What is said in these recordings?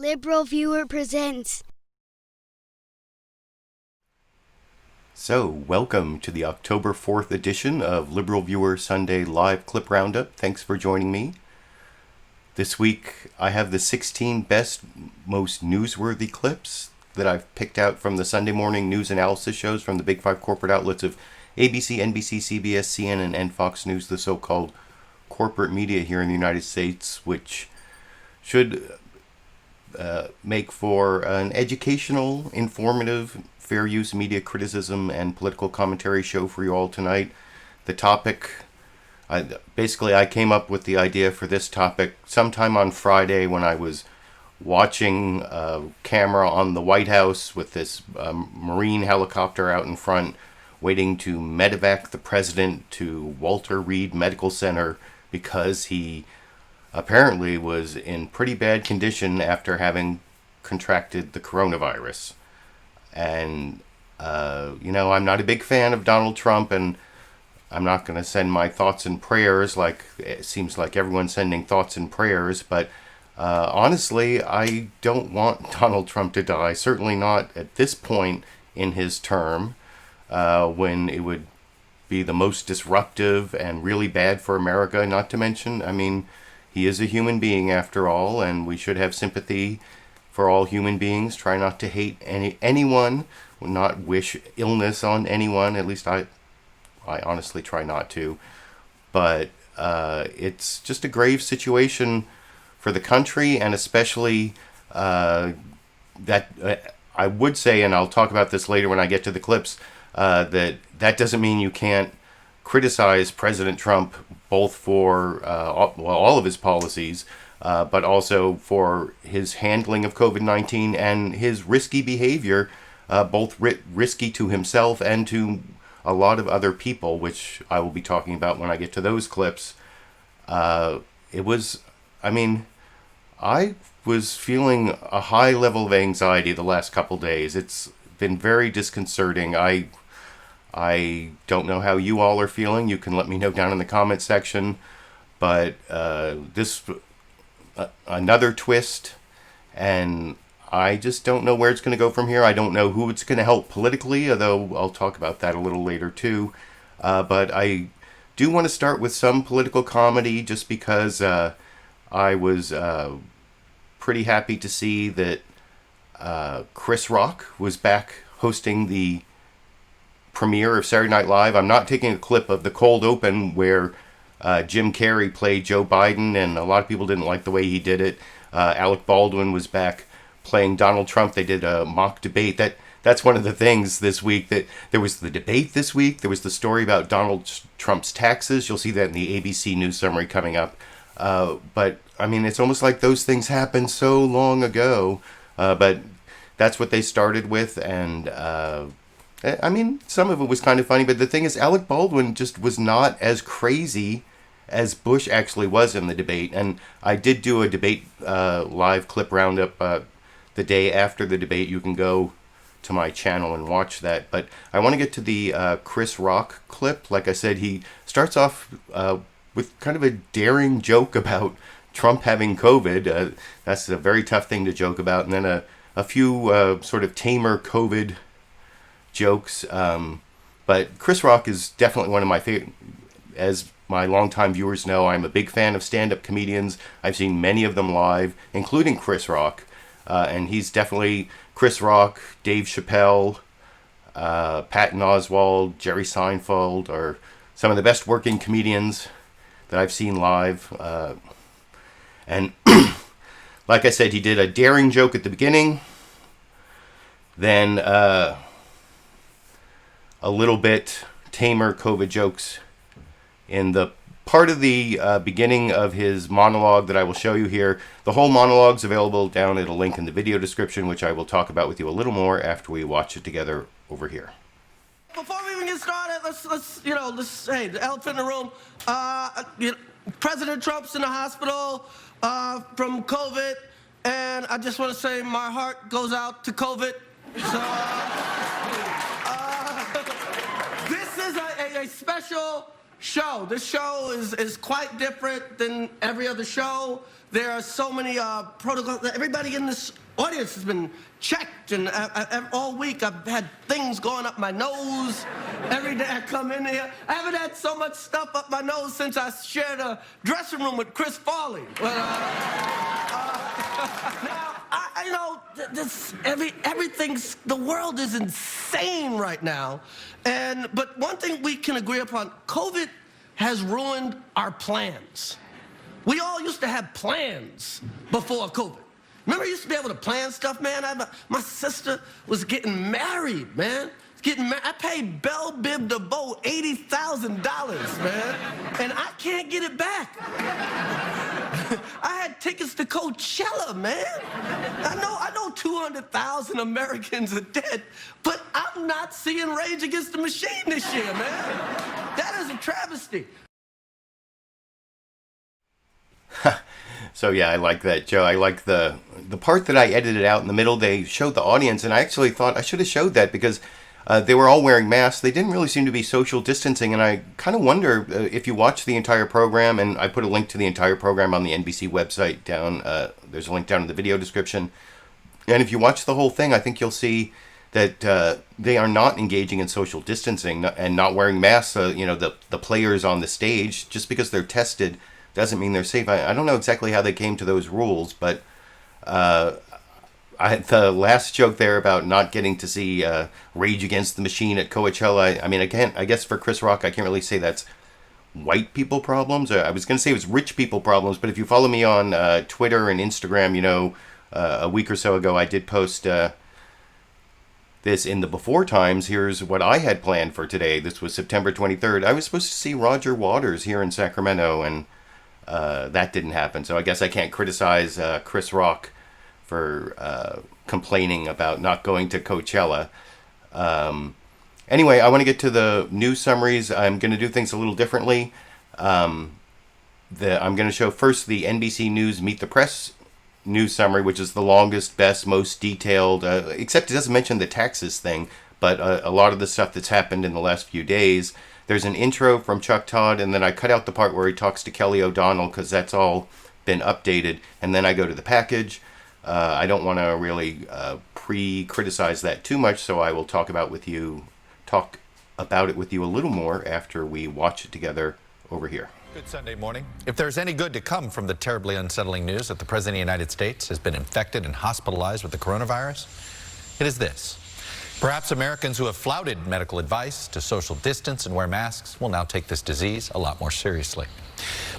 LiberalViewer presents. So, welcome to the October 4th edition of LiberalViewer Sunday Live Clip Roundup. Thanks for joining me. This week, I have the 16 best, most newsworthy clips that I've picked out from the Sunday morning news analysis shows from the big five corporate outlets of ABC, NBC, CBS, CNN, and Fox News, the so-called corporate media here in the United States, which should make for an educational, informative, fair use media criticism and political commentary show for you all tonight. The topic, I came up with the idea for this topic sometime on Friday when I was watching a camera on the White House with this Marine helicopter out in front, waiting to medevac the president to Walter Reed Medical Center because he apparently was in pretty bad condition after having contracted the coronavirus. And, I'm not a big fan of Donald Trump, and I'm not going to send my thoughts and prayers like it seems like everyone's sending thoughts and prayers, but honestly, I don't want Donald Trump to die, certainly not at this point in his term, when it would be the most disruptive and really bad for America, not to mention, he is a human being after all, and we should have sympathy for all human beings. Try not to hate anyone, not wish illness on anyone. At least I honestly try not to. But it's just a grave situation for the country, and especially that I would say, and I'll talk about this later when I get to the clips, that doesn't mean you can't criticize President Trump both for all of his policies, but also for his handling of COVID-19 and his risky behavior, both risky to himself and to a lot of other people, which I will be talking about when I get to those clips. I was feeling a high level of anxiety the last couple days. It's been very disconcerting. I don't know how you all are feeling. You can let me know down in the comment section. But another twist, and I just don't know where it's going to go from here. I don't know who it's going to help politically, although I'll talk about that a little later too. But I do want to start with some political comedy, just because I was pretty happy to see that Chris Rock was back hosting the premiere of Saturday Night Live. I'm not taking a clip of the cold open where Jim Carrey played Joe Biden, and a lot of people didn't like the way he did it. Alec Baldwin was back playing Donald Trump. They did a mock debate. That's one of the things this week, that there was the debate this week. There was the story about Donald Trump's taxes. You'll see that in the ABC News summary coming up. But it's almost like those things happened so long ago. But that's what they started with, and some of it was kind of funny, but the thing is, Alec Baldwin just was not as crazy as Bush actually was in the debate. And I did do a debate live clip roundup the day after the debate. You can go to my channel and watch that. But I want to get to the Chris Rock clip. Like I said, he starts off with kind of a daring joke about Trump having COVID. That's a very tough thing to joke about. And then a few sort of tamer COVID jokes, but Chris Rock is definitely one of my favorite. As my longtime viewers know, I'm a big fan of stand-up comedians. I've seen many of them live, including Chris Rock, and he's definitely Chris Rock, Dave Chappelle, Patton Oswalt, Jerry Seinfeld are some of the best working comedians that I've seen live. And like I said, he did a daring joke at the beginning, then a little bit tamer COVID jokes in the part of the beginning of his monologue that I will show you here. The whole monologue's available down at a link in the video description, which I will talk about with you a little more after we watch it together over here. Before we even get started, let's hey, the elephant in the room. President Trump's in the hospital from COVID, and I just want to say my heart goes out to COVID. So, this is a special show. This show is quite different than every other show. There are so many protocols. Everybody in this audience has been checked, and all week I've had things going up my nose. Every day I come in here, I haven't had so much stuff up my nose since I shared a dressing room with Chris Farley. But, now, everything's, the world is insane right now. But one thing we can agree upon, COVID has ruined our plans. We all used to have plans before COVID. Remember, I used to be able to plan stuff, man? My sister was getting married, man. I paid Belle Bib DeVoe $80,000, man. And I can't get it back. I had tickets to Coachella, man. I know 200,000 Americans are dead, but I'm not seeing Rage Against the Machine this year, man. That is a travesty. So yeah, I like that, Joe. I like the part that I edited out in the middle. They showed the audience, and I actually thought I should have showed that because they were all wearing masks. They didn't really seem to be social distancing, and I kind of wonder if you watch the entire program, and I put a link to the entire program on the NBC website down. There's a link down in the video description. And if you watch the whole thing, I think you'll see that they are not engaging in social distancing and not wearing masks. The players on the stage, just because they're tested doesn't mean they're safe. I don't know exactly how they came to those rules, but the last joke there about not getting to see Rage Against the Machine at Coachella, I guess for Chris Rock, I can't really say that's white people problems. I was going to say it was rich people problems, but if you follow me on Twitter and Instagram, a week or so ago I did post this in the before times. Here's what I had planned for today. This was September 23rd. I was supposed to see Roger Waters here in Sacramento, and that didn't happen. So I guess I can't criticize Chris Rock for complaining about not going to Coachella. Anyway, I want to get to the news summaries. I'm going to do things a little differently. I'm going to show first the NBC News Meet the Press news summary, which is the longest, best, most detailed, except it doesn't mention the taxes thing, but a lot of the stuff that's happened in the last few days. There's an intro from Chuck Todd, and then I cut out the part where he talks to Kelly O'Donnell because that's all been updated, and then I go to the package. I don't want to really pre-criticize that too much, so I will talk about it with you a little more after we watch it together over here. Good Sunday morning. If there's any good to come from the terribly unsettling news that the President of the United States has been infected and hospitalized with the coronavirus, it is this. Perhaps Americans who have flouted medical advice to social distance and wear masks will now take this disease a lot more seriously.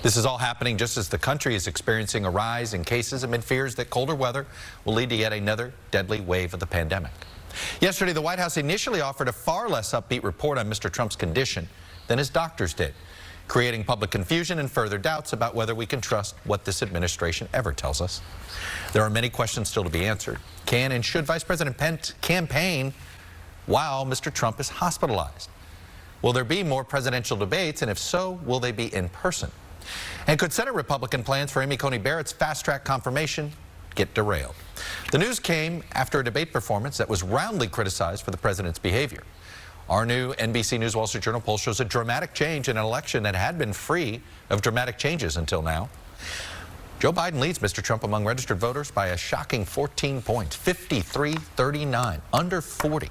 This is all happening just as the country is experiencing a rise in cases amid fears that colder weather will lead to yet another deadly wave of the pandemic. Yesterday, the White House initially offered a far less upbeat report on Mr. Trump's condition than his doctors did, creating public confusion and further doubts about whether we can trust what this administration ever tells us. There are many questions still to be answered. Can and should Vice President Pence campaign while Mr. Trump is hospitalized? Will there be more presidential debates, and if so, will they be in person? And could Senate Republican plans for Amy Coney Barrett's fast-track confirmation get derailed? The news came after a debate performance that was roundly criticized for the president's behavior. Our new NBC News Wall Street Journal poll shows a dramatic change in an election that had been free of dramatic changes until now. Joe Biden leads Mr. Trump among registered voters by a shocking 14 points, 53-39, under 40.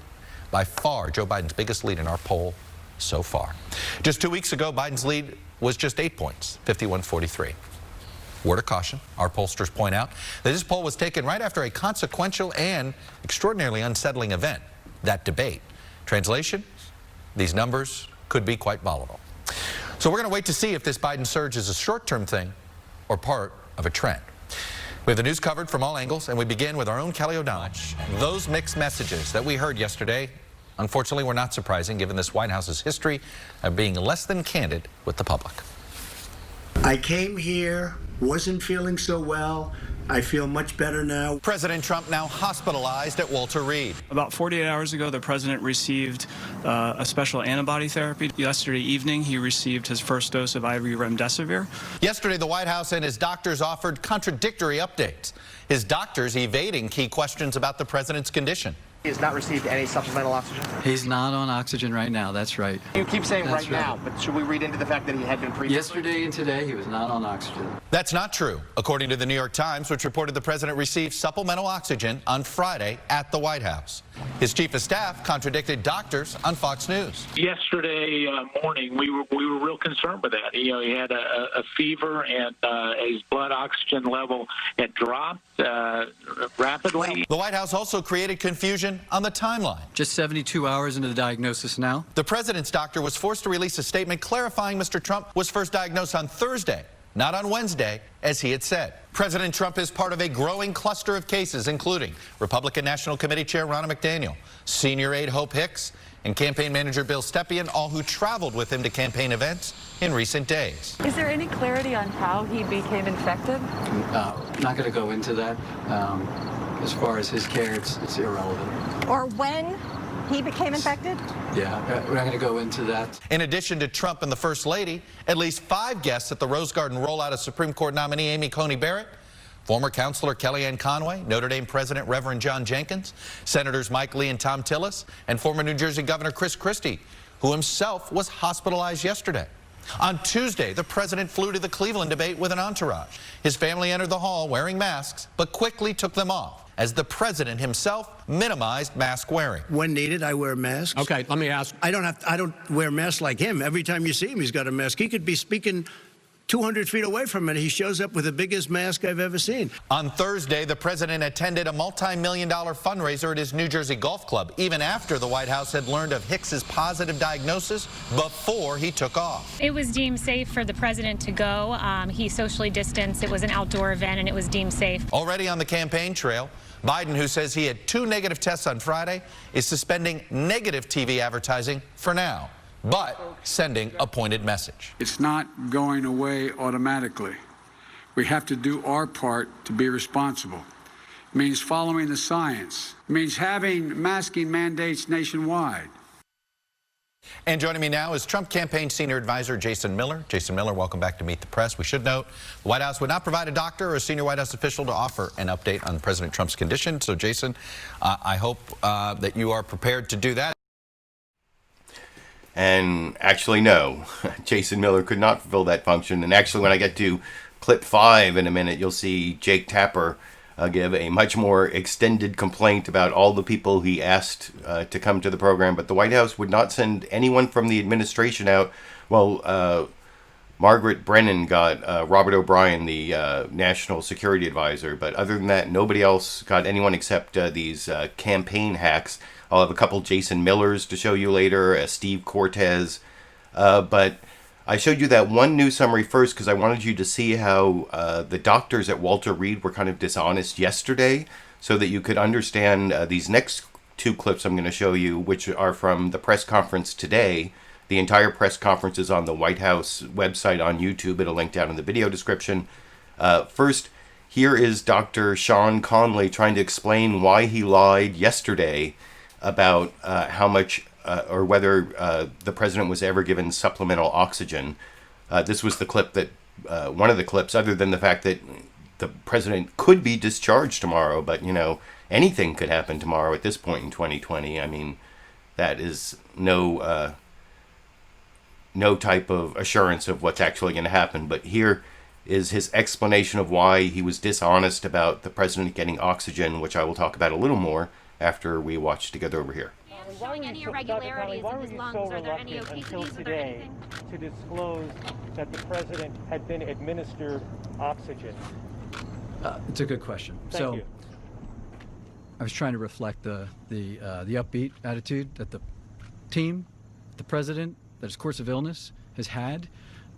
By far, Joe Biden's biggest lead in our poll so far. Just 2 weeks ago, Biden's lead was just 8 points, 51-43. Word of caution, our pollsters point out that this poll was taken right after a consequential and extraordinarily unsettling event, that debate. Translation, these numbers could be quite volatile. So we're going to wait to see if this Biden surge is a short-term thing or part of a trend. We have the news covered from all angles, and we begin with our own Kelly O'Donnell. Those mixed messages that we heard yesterday, unfortunately, were not surprising given this White House's history of being less than candid with the public. I came here, wasn't feeling so well. I feel much better now. President Trump now hospitalized at Walter Reed. About 48 hours ago, the president received a special antibody therapy. Yesterday evening, he received his first dose of IV remdesivir. Yesterday, the White House and his doctors offered contradictory updates. His doctors evading key questions about the president's condition. He has not received any supplemental oxygen? He's not on oxygen right now, that's right. You keep saying That's right now, but should we read into the fact that he had been previously? Yesterday and today, he was not on oxygen. That's not true, according to the New York Times, which reported the president received supplemental oxygen on Friday at the White House. His chief of staff contradicted doctors on Fox News. Yesterday morning, we were real concerned with that. He had a fever, and his blood oxygen level had dropped rapidly. The White House also created confusion on the timeline. Just 72 hours into the diagnosis now. The president's doctor was forced to release a statement clarifying Mr. Trump was first diagnosed on Thursday, not on Wednesday, as he had said. President Trump is part of a growing cluster of cases, including Republican National Committee Chair Ronna McDaniel, senior aide Hope Hicks, and campaign manager Bill Stepien, all who traveled with him to campaign events in recent days. Is there any clarity on how he became infected? Not going to go into that. As far as his care, it's irrelevant. Or when he became infected? Yeah, we're not going to go into that. In addition to Trump and the First Lady, at least 5 guests at the Rose Garden rollout of Supreme Court nominee Amy Coney Barrett, former counselor Kellyanne Conway, Notre Dame President Reverend John Jenkins, Senators Mike Lee and Tom Tillis, and former New Jersey Governor Chris Christie, who himself was hospitalized yesterday. On Tuesday, the president flew to the Cleveland debate with an entourage. His family entered the hall wearing masks, but quickly took them off, as the president himself minimized mask wearing. When needed, I wear masks. Okay, let me ask. I don't wear masks like him. Every time you see him, he's got a mask. He could be speaking 200 feet away from it. He shows up with the biggest mask I've ever seen. On Thursday, the president attended a multi-million-dollar fundraiser at his New Jersey golf club, even after the White House had learned of Hicks's positive diagnosis before he took off. It was deemed safe for the president to go. He socially distanced. It was an outdoor event, and it was deemed safe. Already on the campaign trail, Biden, who says he had 2 negative tests on Friday, is suspending negative TV advertising for now, but sending a pointed message. It's not going away automatically. We have to do our part to be responsible. It means following the science. It means having masking mandates nationwide. And joining me now is Trump campaign senior advisor Jason Miller. Jason Miller, welcome back to Meet the Press. We should note the White House would not provide a doctor or a senior White House official to offer an update on President Trump's condition. So, Jason, I hope that you are prepared to do that. And actually, no, Jason Miller could not fulfill that function. And actually, when I get to clip 5 in a minute, you'll see Jake Tapper give a much more extended complaint about all the people he asked to come to the program. But the White House would not send anyone from the administration out. Well, Margaret Brennan got Robert O'Brien, the national security advisor. But other than that, nobody else got anyone except these campaign hacks. I'll have a couple Jason Millers to show you later, Steve Cortes. But I showed you that one news summary first because I wanted you to see how the doctors at Walter Reed were kind of dishonest yesterday so that you could understand these next 2 clips I'm going to show you, which are from the press conference today. The entire press conference is on the White House website on YouTube. It'll link down in the video description. First, here is Dr. Sean Conley trying to explain why he lied yesterday about how much or whether the president was ever given supplemental oxygen. This was the clip that, one of the clips, other than the fact that the president could be discharged tomorrow, but, you know, anything could happen tomorrow at this point in 2020. I mean, that is no type of assurance of what's actually going to happen. But here is his explanation of why he was dishonest about the president getting oxygen, which I will talk about a little more after we watch together over here. Showing any irregularities in his lungs? Are there any until today to disclose that the president had been administered oxygen? It's a good question. Thank you. I was trying to reflect the upbeat attitude that the team, the president, that his course of illness has had.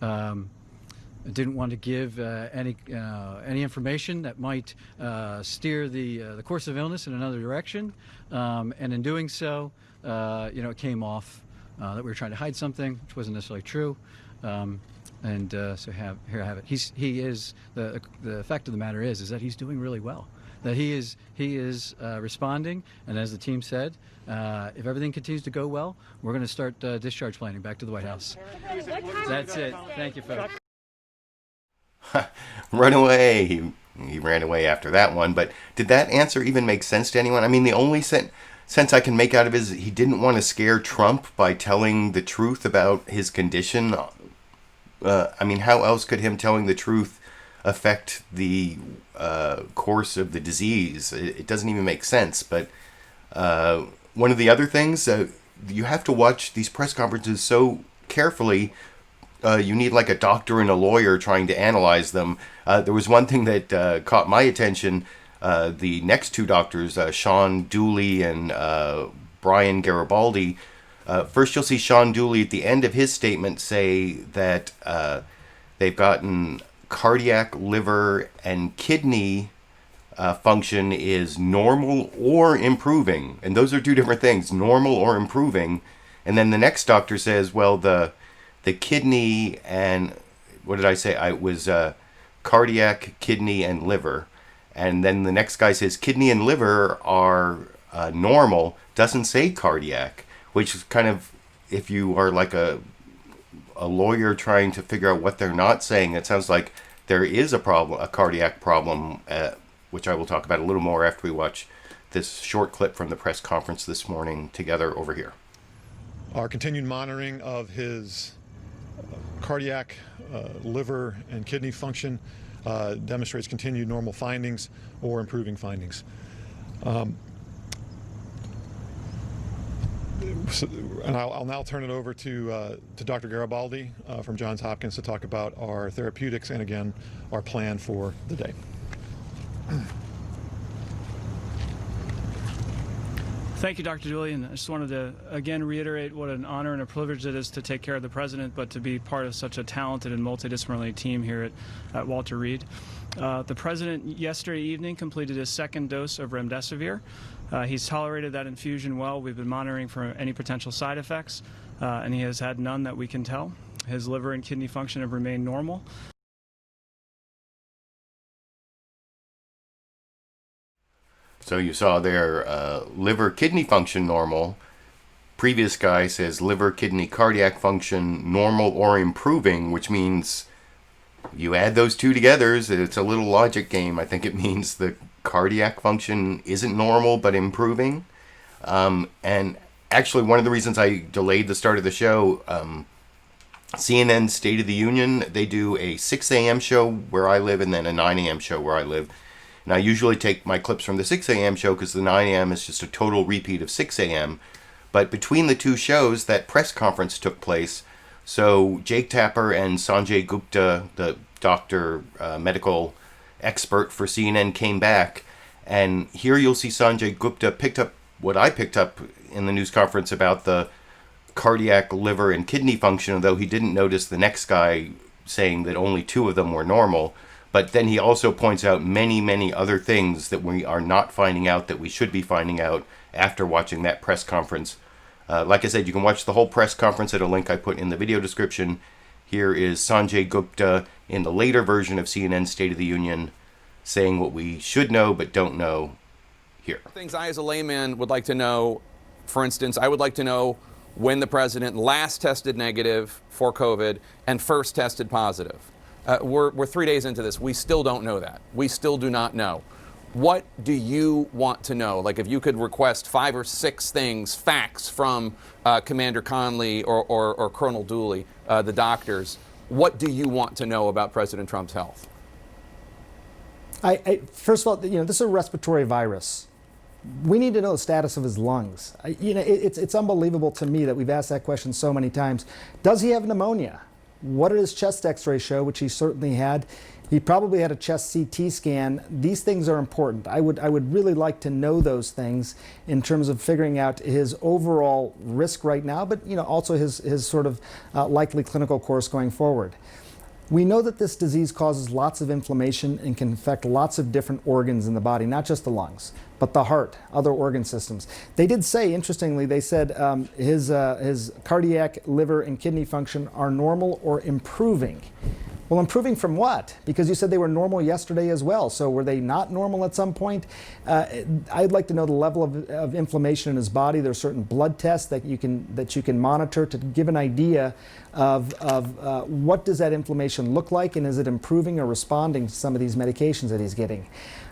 I didn't want to give any information that might steer the course of illness in another direction, and in doing so, it came off that we were trying to hide something, which wasn't necessarily true, so here I have it. He is the fact of the matter is that he's doing really well. That he is responding, and as the team said, if everything continues to go well, we're going to start discharge planning back to the White House. That's it. Thank you, folks. Run away. He ran away after that one. But did that answer even make sense to anyone? I mean, the only sense I can make out of it is he didn't want to scare Trump by telling the truth about his condition. I mean, how else could him telling the truth affect the course of the disease? It doesn't even make sense. But one of the other things, you have to watch these press conferences so carefully. You need like a doctor and a lawyer trying to analyze them. There was one thing that caught my attention. The next two doctors, Sean Dooley and Brian Garibaldi. First, you'll see Sean Dooley at the end of his statement say that they've gotten cardiac, liver, and kidney function is normal or improving. And those are two different things, normal or improving. And then the next doctor says, well, the kidney and, what did I say? It was cardiac, kidney, and liver. And then the next guy says kidney and liver are normal, doesn't say cardiac, which is kind of, if you are like a lawyer trying to figure out what they're not saying, it sounds like there is a problem, a cardiac problem, which I will talk about a little more after we watch this short clip from the press conference this morning together over here. Our continued monitoring of his cardiac, liver, and kidney function demonstrates continued normal findings or improving findings. And I'll now turn it over to Dr. Garibaldi from Johns Hopkins to talk about our therapeutics and, again, our plan for the day. Thank you, Dr. Dooley, and I just wanted to again reiterate what an honor and a privilege it is to take care of the president, but to be part of such a talented and multidisciplinary team here at Walter Reed. The president yesterday evening completed his second dose of remdesivir. He's tolerated that infusion well. We've been monitoring for any potential side effects, and he has had none that we can tell. His liver and kidney function have remained normal. So you saw there liver, kidney function normal. Previous guy says liver, kidney, cardiac function normal or improving, which means you add those two together. It's a little logic game. I think it means the cardiac function isn't normal but improving. And actually, one of the reasons I delayed the start of the show, CNN State of the Union, they do a 6 a.m. show where I live and then a 9 a.m. show where I live. And I usually take my clips from the 6 a.m. show because the 9 a.m. is just a total repeat of 6 a.m. But between the two shows, that press conference took place. So Jake Tapper and Sanjay Gupta, the doctor, medical expert for CNN, came back. And here you'll see Sanjay Gupta picked up what I picked up in the news conference about the cardiac, liver, and kidney function, although he didn't notice the next guy saying that only two of them were normal. But then he also points out many, many other things that we are not finding out that we should be finding out after watching that press conference. Like I said, you can watch the whole press conference at a link I put in the video description. Here is Sanjay Gupta in the later version of CNN State of the Union saying what we should know but don't know here. Things I as a layman would like to know, for instance, I would like to know when the president last tested negative for COVID and first tested positive. We're 3 days into this. We still don't know that. We still do not know. What do you want to know? Like if you could request 5 or 6 things, facts from Commander Conley or Colonel Dooley, the doctors, what do you want to know about President Trump's health? First of all, this is a respiratory virus. We need to know the status of his lungs. It's unbelievable to me that we've asked that question so many times. Does he have pneumonia? What did his chest x-ray show, which he certainly had? He probably had a chest CT scan. These things are important. I would really like to know those things in terms of figuring out his overall risk right now, but also his sort of likely clinical course going forward. We know that this disease causes lots of inflammation and can affect lots of different organs in the body, not just the lungs, but the heart, other organ systems. They did say, interestingly, they said his cardiac, liver, and kidney function are normal or improving. Well, improving from what? Because you said they were normal yesterday as well. So were they not normal at some point? I'd like to know the level of inflammation in his body. There's certain blood tests that you can monitor to give an idea of what does that inflammation look like, and is it improving or responding to some of these medications that he's getting.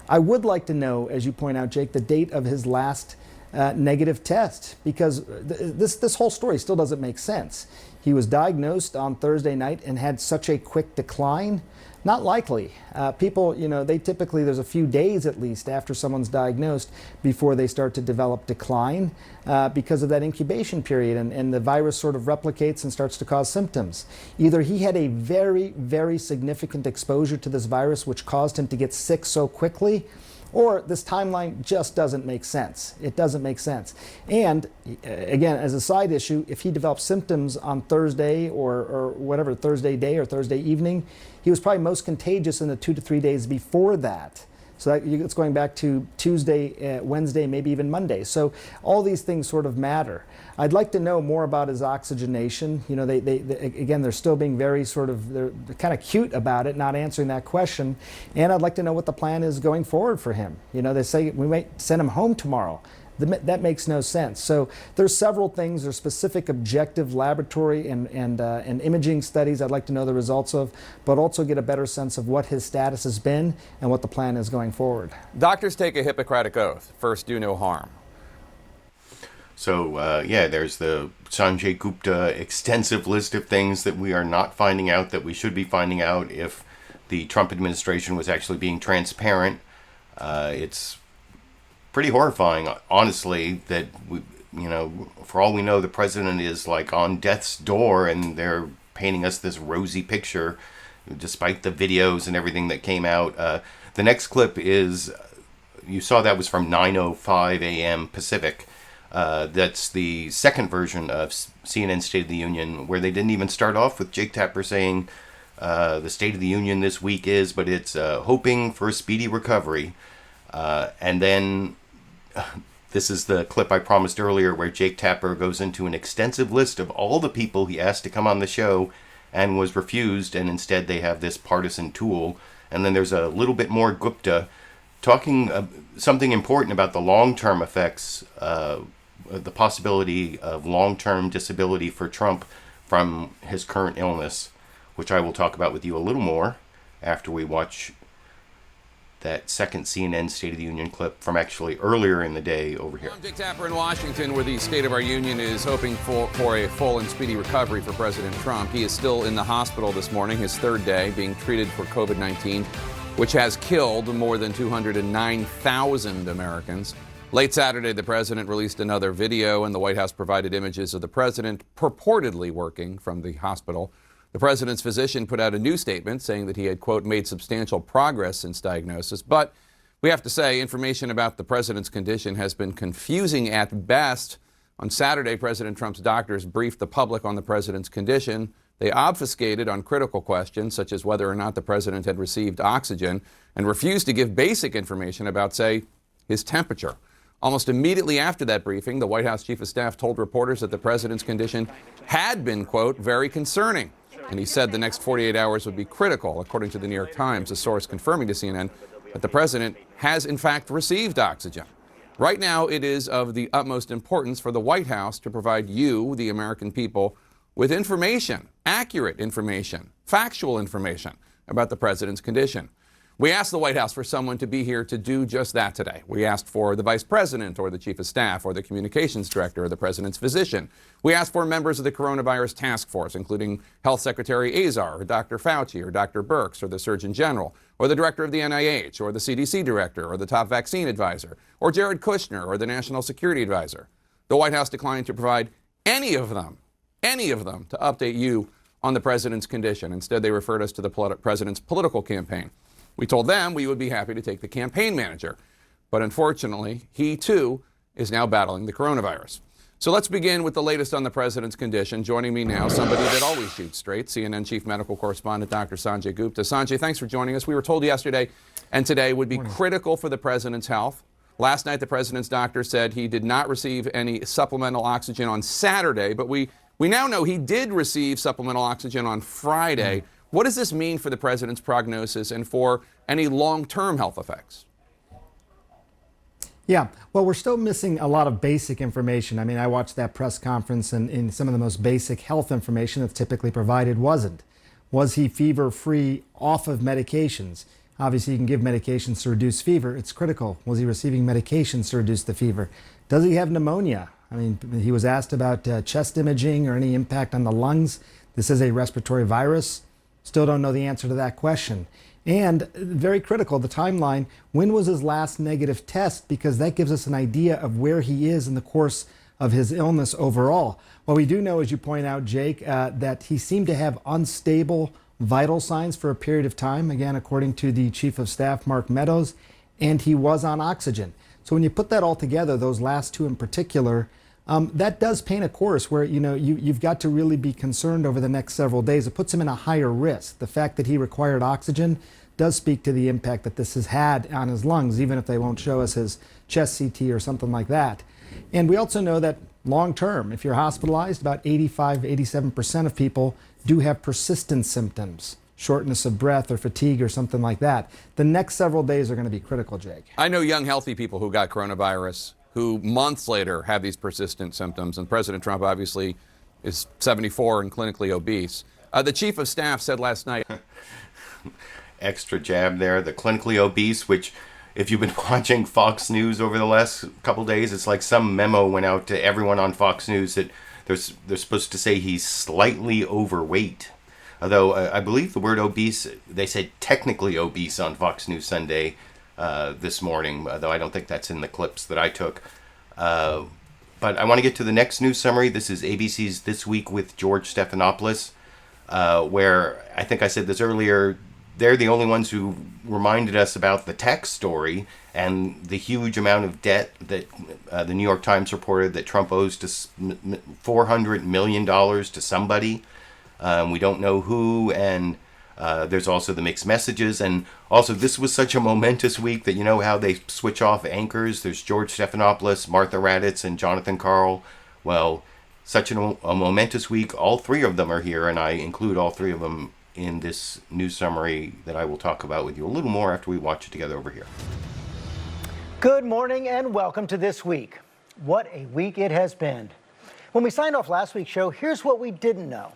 I would like to know, as you point out, Jake, the date of his last negative test, because this whole story still doesn't make sense. He was diagnosed on Thursday night and had such a quick decline. Not likely. People, they typically, there's a few days at least after someone's diagnosed before they start to develop decline because of that incubation period, and the virus sort of replicates and starts to cause symptoms. Either he had a very, very significant exposure to this virus which caused him to get sick so quickly, or this timeline just doesn't make sense. It doesn't make sense. And again, as a side issue, if he developed symptoms on Thursday or whatever, Thursday day or Thursday evening, he was probably most contagious in the 2 to 3 days before that. So it's going back to Tuesday, Wednesday, maybe even Monday. So all these things sort of matter. I'd like to know more about his oxygenation. Again, they're still being very they're kind of cute about it, not answering that question. And I'd like to know what the plan is going forward for him. They say we might send him home tomorrow. That makes no sense. So there's several things. There's specific objective laboratory and imaging studies I'd like to know the results of, but also get a better sense of what his status has been and what the plan is going forward. Doctors take a Hippocratic oath. First, do no harm. So, there's the Sanjay Gupta extensive list of things that we are not finding out that we should be finding out if the Trump administration was actually being transparent. It's pretty horrifying, honestly, that for all we know, the president is like on death's door, and they're painting us this rosy picture, despite the videos and everything that came out. The next clip is, you saw that was from 9:05 a.m. Pacific. That's the second version of CNN State of the Union, where they didn't even start off with Jake Tapper saying the State of the Union this week is, but it's hoping for a speedy recovery. And then this is the clip I promised earlier, where Jake Tapper goes into an extensive list of all the people he asked to come on the show and was refused, and instead they have this partisan tool. And then there's a little bit more Gupta talking something important about the long-term effects, the possibility of long-term disability for Trump from his current illness, which I will talk about with you a little more after we watch that second CNN State of the Union clip from actually earlier in the day over here. I'm Jake Tapper in Washington, where the State of our Union is hoping for a full and speedy recovery for President Trump. He is still in the hospital this morning, his third day, being treated for COVID-19, which has killed more than 209,000 Americans. Late Saturday, the president released another video, and the White House provided images of the president purportedly working from the hospital. The president's physician put out a new statement saying that he had, quote, made substantial progress since diagnosis. But we have to say, information about the president's condition has been confusing at best. On Saturday, President Trump's doctors briefed the public on the president's condition. They obfuscated on critical questions, such as whether or not the president had received oxygen, and refused to give basic information about, say, his temperature. Almost immediately after that briefing, the White House chief of staff told reporters that the president's condition had been, quote, very concerning. And he said the next 48 hours would be critical, according to the New York Times, a source confirming to CNN that the president has, in fact, received oxygen. Right now, it is of the utmost importance for the White House to provide you, the American people, with information, accurate information, factual information about the president's condition. We asked the White House for someone to be here to do just that today. We asked for the vice president or the chief of staff or the communications director or the president's physician. We asked for members of the coronavirus task force, including Health Secretary Azar or Dr. Fauci or Dr. Birx or the Surgeon General or the director of the NIH or the CDC director or the top vaccine advisor or Jared Kushner or the national security advisor. The White House declined to provide any of them to update you on the president's condition. Instead, they referred us to the president's political campaign. We told them we would be happy to take the campaign manager, but unfortunately, he too is now battling the coronavirus. So let's begin with the latest on the president's condition. Joining me now, somebody that always shoots straight, CNN chief medical correspondent Dr. Sanjay Gupta. Sanjay, thanks for joining us. We were told yesterday and today would be critical for the president's health. Last night, the president's doctor said he did not receive any supplemental oxygen on Saturday, but we now know he did receive supplemental oxygen on Friday. What does this mean for the president's prognosis and for any long-term health effects? Yeah, well, we're still missing a lot of basic information. I mean, I watched that press conference, and some of the most basic health information that's typically provided wasn't. Was he fever-free, off of medications? Obviously, you can give medications to reduce fever. It's critical. Was he receiving medications to reduce the fever? Does he have pneumonia? I mean, he was asked about chest imaging or any impact on the lungs. This is a respiratory virus. Still don't know the answer to that question. And very critical, the timeline. When was his last negative test? Because that gives us an idea of where he is in the course of his illness overall. What we do know, as you point out, Jake, that he seemed to have unstable vital signs for a period of time, again, according to the Chief of Staff, Mark Meadows, and he was on oxygen. So when you put that all together, those last two in particular, that does paint a course where, you've got to really be concerned over the next several days. It puts him in a higher risk. The fact that he required oxygen does speak to the impact that this has had on his lungs, even if they won't show us his chest CT or something like that. And we also know that long term, if you're hospitalized, about 87% of people do have persistent symptoms, shortness of breath or fatigue or something like that. The next several days are going to be critical, Jake. I know young, healthy people who got coronavirus who months later have these persistent symptoms, and President Trump obviously is 74 and clinically obese. The Chief of Staff said last night... Extra jab there, the clinically obese, which if you've been watching Fox News over the last couple days, it's like some memo went out to everyone on Fox News that they're supposed to say he's slightly overweight. Although I believe the word obese, they said technically obese on Fox News Sunday this morning, though I don't think that's in the clips that I took. But I want to get to the next news summary. This is ABC's This Week with George Stephanopoulos, where I think I said this earlier, they're the only ones who reminded us about the tax story and the huge amount of debt that the New York Times reported that Trump owes to $400 million to somebody. We don't know who, and there's also the mixed messages. And also, this was such a momentous week that you know how they switch off anchors. There's George Stephanopoulos, Martha Raddatz, and Jonathan Karl. Well, such a momentous week. All three of them are here, and I include all three of them in this news summary that I will talk about with you a little more after we watch it together over here. Good morning and welcome to This Week. What a week it has been. When we signed off last week's show, here's what we didn't know.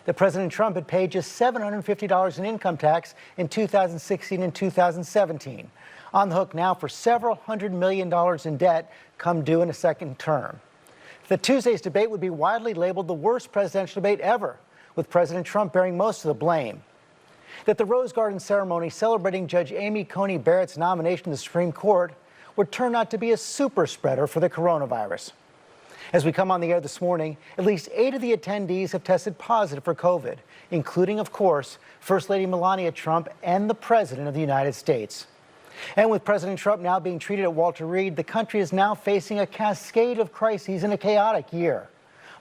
That President Trump had paid just $750 in income tax in 2016 and 2017. On the hook now for several $100 million in debt come due in a second term. The Tuesday's debate would be widely labeled the worst presidential debate ever, with President Trump bearing most of the blame. That the Rose Garden ceremony celebrating Judge Amy Coney Barrett's nomination to the Supreme Court would turn out to be a super spreader for the coronavirus. As we come on the air this morning, at least 8 of the attendees have tested positive for COVID, including, of course, First Lady Melania Trump and the President of the United States. And with President Trump now being treated at Walter Reed, the country is now facing a cascade of crises in a chaotic year.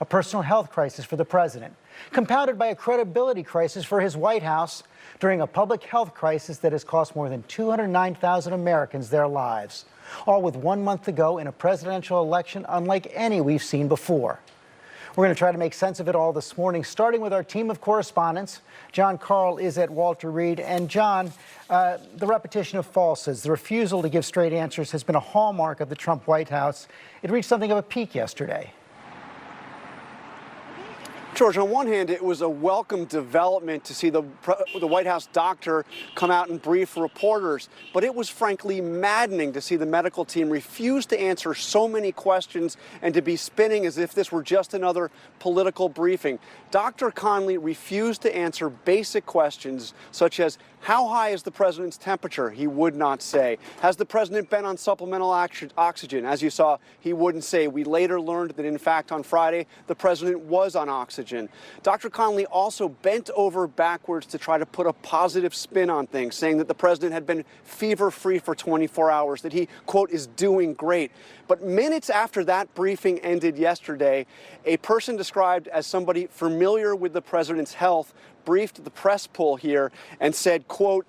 A personal health crisis for the president, compounded by a credibility crisis for his White House during a public health crisis that has cost more than 209,000 Americans their lives, all with 1 month to go in a presidential election unlike any we've seen before. We're going to try to make sense of it all this morning, starting with our team of correspondents. Karl is at Walter Reed. And John, the repetition of falsehoods, the refusal to give straight answers has been a hallmark of the Trump White House. It reached something of a peak yesterday. George, on one hand, it was a welcome development to see the White House doctor come out and brief reporters, but it was frankly maddening to see the medical team refuse to answer so many questions and to be spinning as if this were just another political briefing. Dr. Conley refused to answer basic questions such as, how high is the president's temperature? He would not say. Has the president been on supplemental oxygen? As you saw, he wouldn't say. We later learned that, in fact, on Friday, the president was on oxygen. Dr. Conley also bent over backwards to try to put a positive spin on things, saying that the president had been fever-free for 24 hours, that he, quote, is doing great. But minutes after that briefing ended yesterday, a person described as somebody familiar with the president's health briefed the press pool here and said, quote,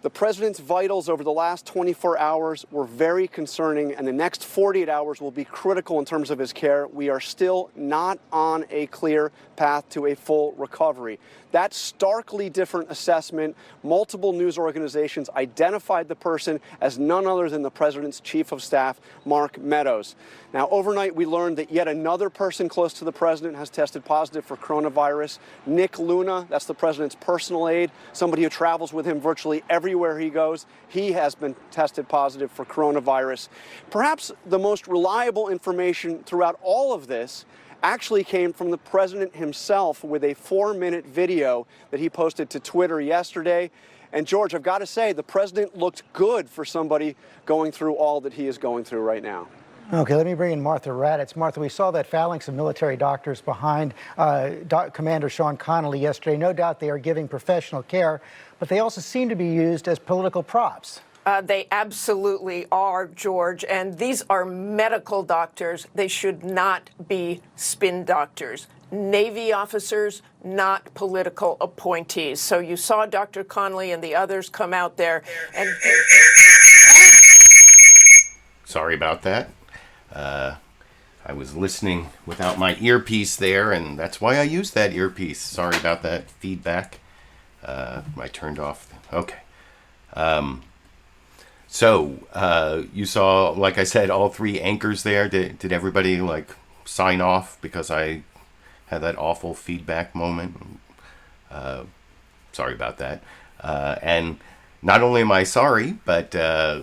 the president's vitals over the last 24 hours were very concerning, and the next 48 hours will be critical in terms of his care. We are still not on a clear path to a full recovery. That starkly different assessment, multiple news organizations identified the person as none other than the president's chief of staff, Mark Meadows. Now, overnight, we learned that yet another person close to the president has tested positive for coronavirus. Nick Luna, that's the president's personal aide, somebody who travels with him virtually every everywhere he goes, he has been tested positive for coronavirus. Perhaps the most reliable information throughout all of this actually came from the president himself with a 4-minute video that he posted to Twitter yesterday. And George, I've got to say, the president looked good for somebody going through all that he is going through right now. Okay, let me bring in Martha Raddatz. Martha, we saw that phalanx of military doctors behind Commander Sean Conley yesterday. No doubt they are giving professional care, but they also seem to be used as political props. They absolutely are, George. And these are medical doctors. They should not be spin doctors. Navy officers, not political appointees. So you saw Dr. Conley and the others come out there and... Sorry about that. I was listening without my earpiece there, and that's why I used that earpiece. Sorry about that feedback. I turned off. Okay. So you saw, like I said, all three anchors there. Did everybody like sign off because I had that awful feedback moment? Sorry about that. And not only am I sorry, but I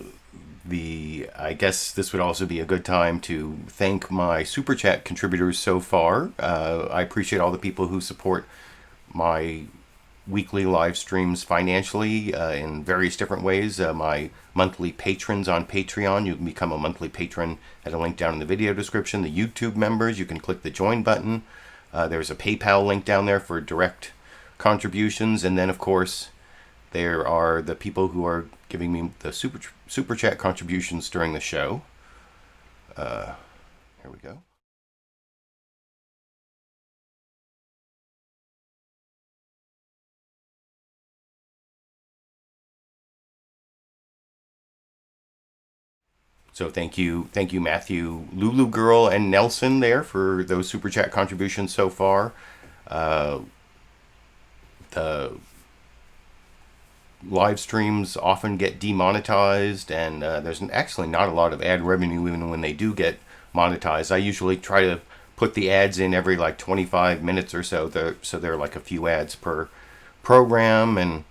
guess this would also be a good time to thank my Super Chat contributors so far. I appreciate all the people who support my weekly live streams financially in various different ways. My monthly patrons on Patreon, you can become a monthly patron at a link down in the video description. The YouTube members, you can click the join button. There's a PayPal link down there for direct contributions. And then, of course, there are the people who are giving me the super chat contributions during the show. Here we go. So thank you Matthew, Lulu Girl, and Nelson there for those super chat contributions so far. The live streams often get demonetized, and there's actually not a lot of ad revenue even when they do get monetized. I usually try to put the ads in every like 25 minutes or so, so there are like a few ads per program, and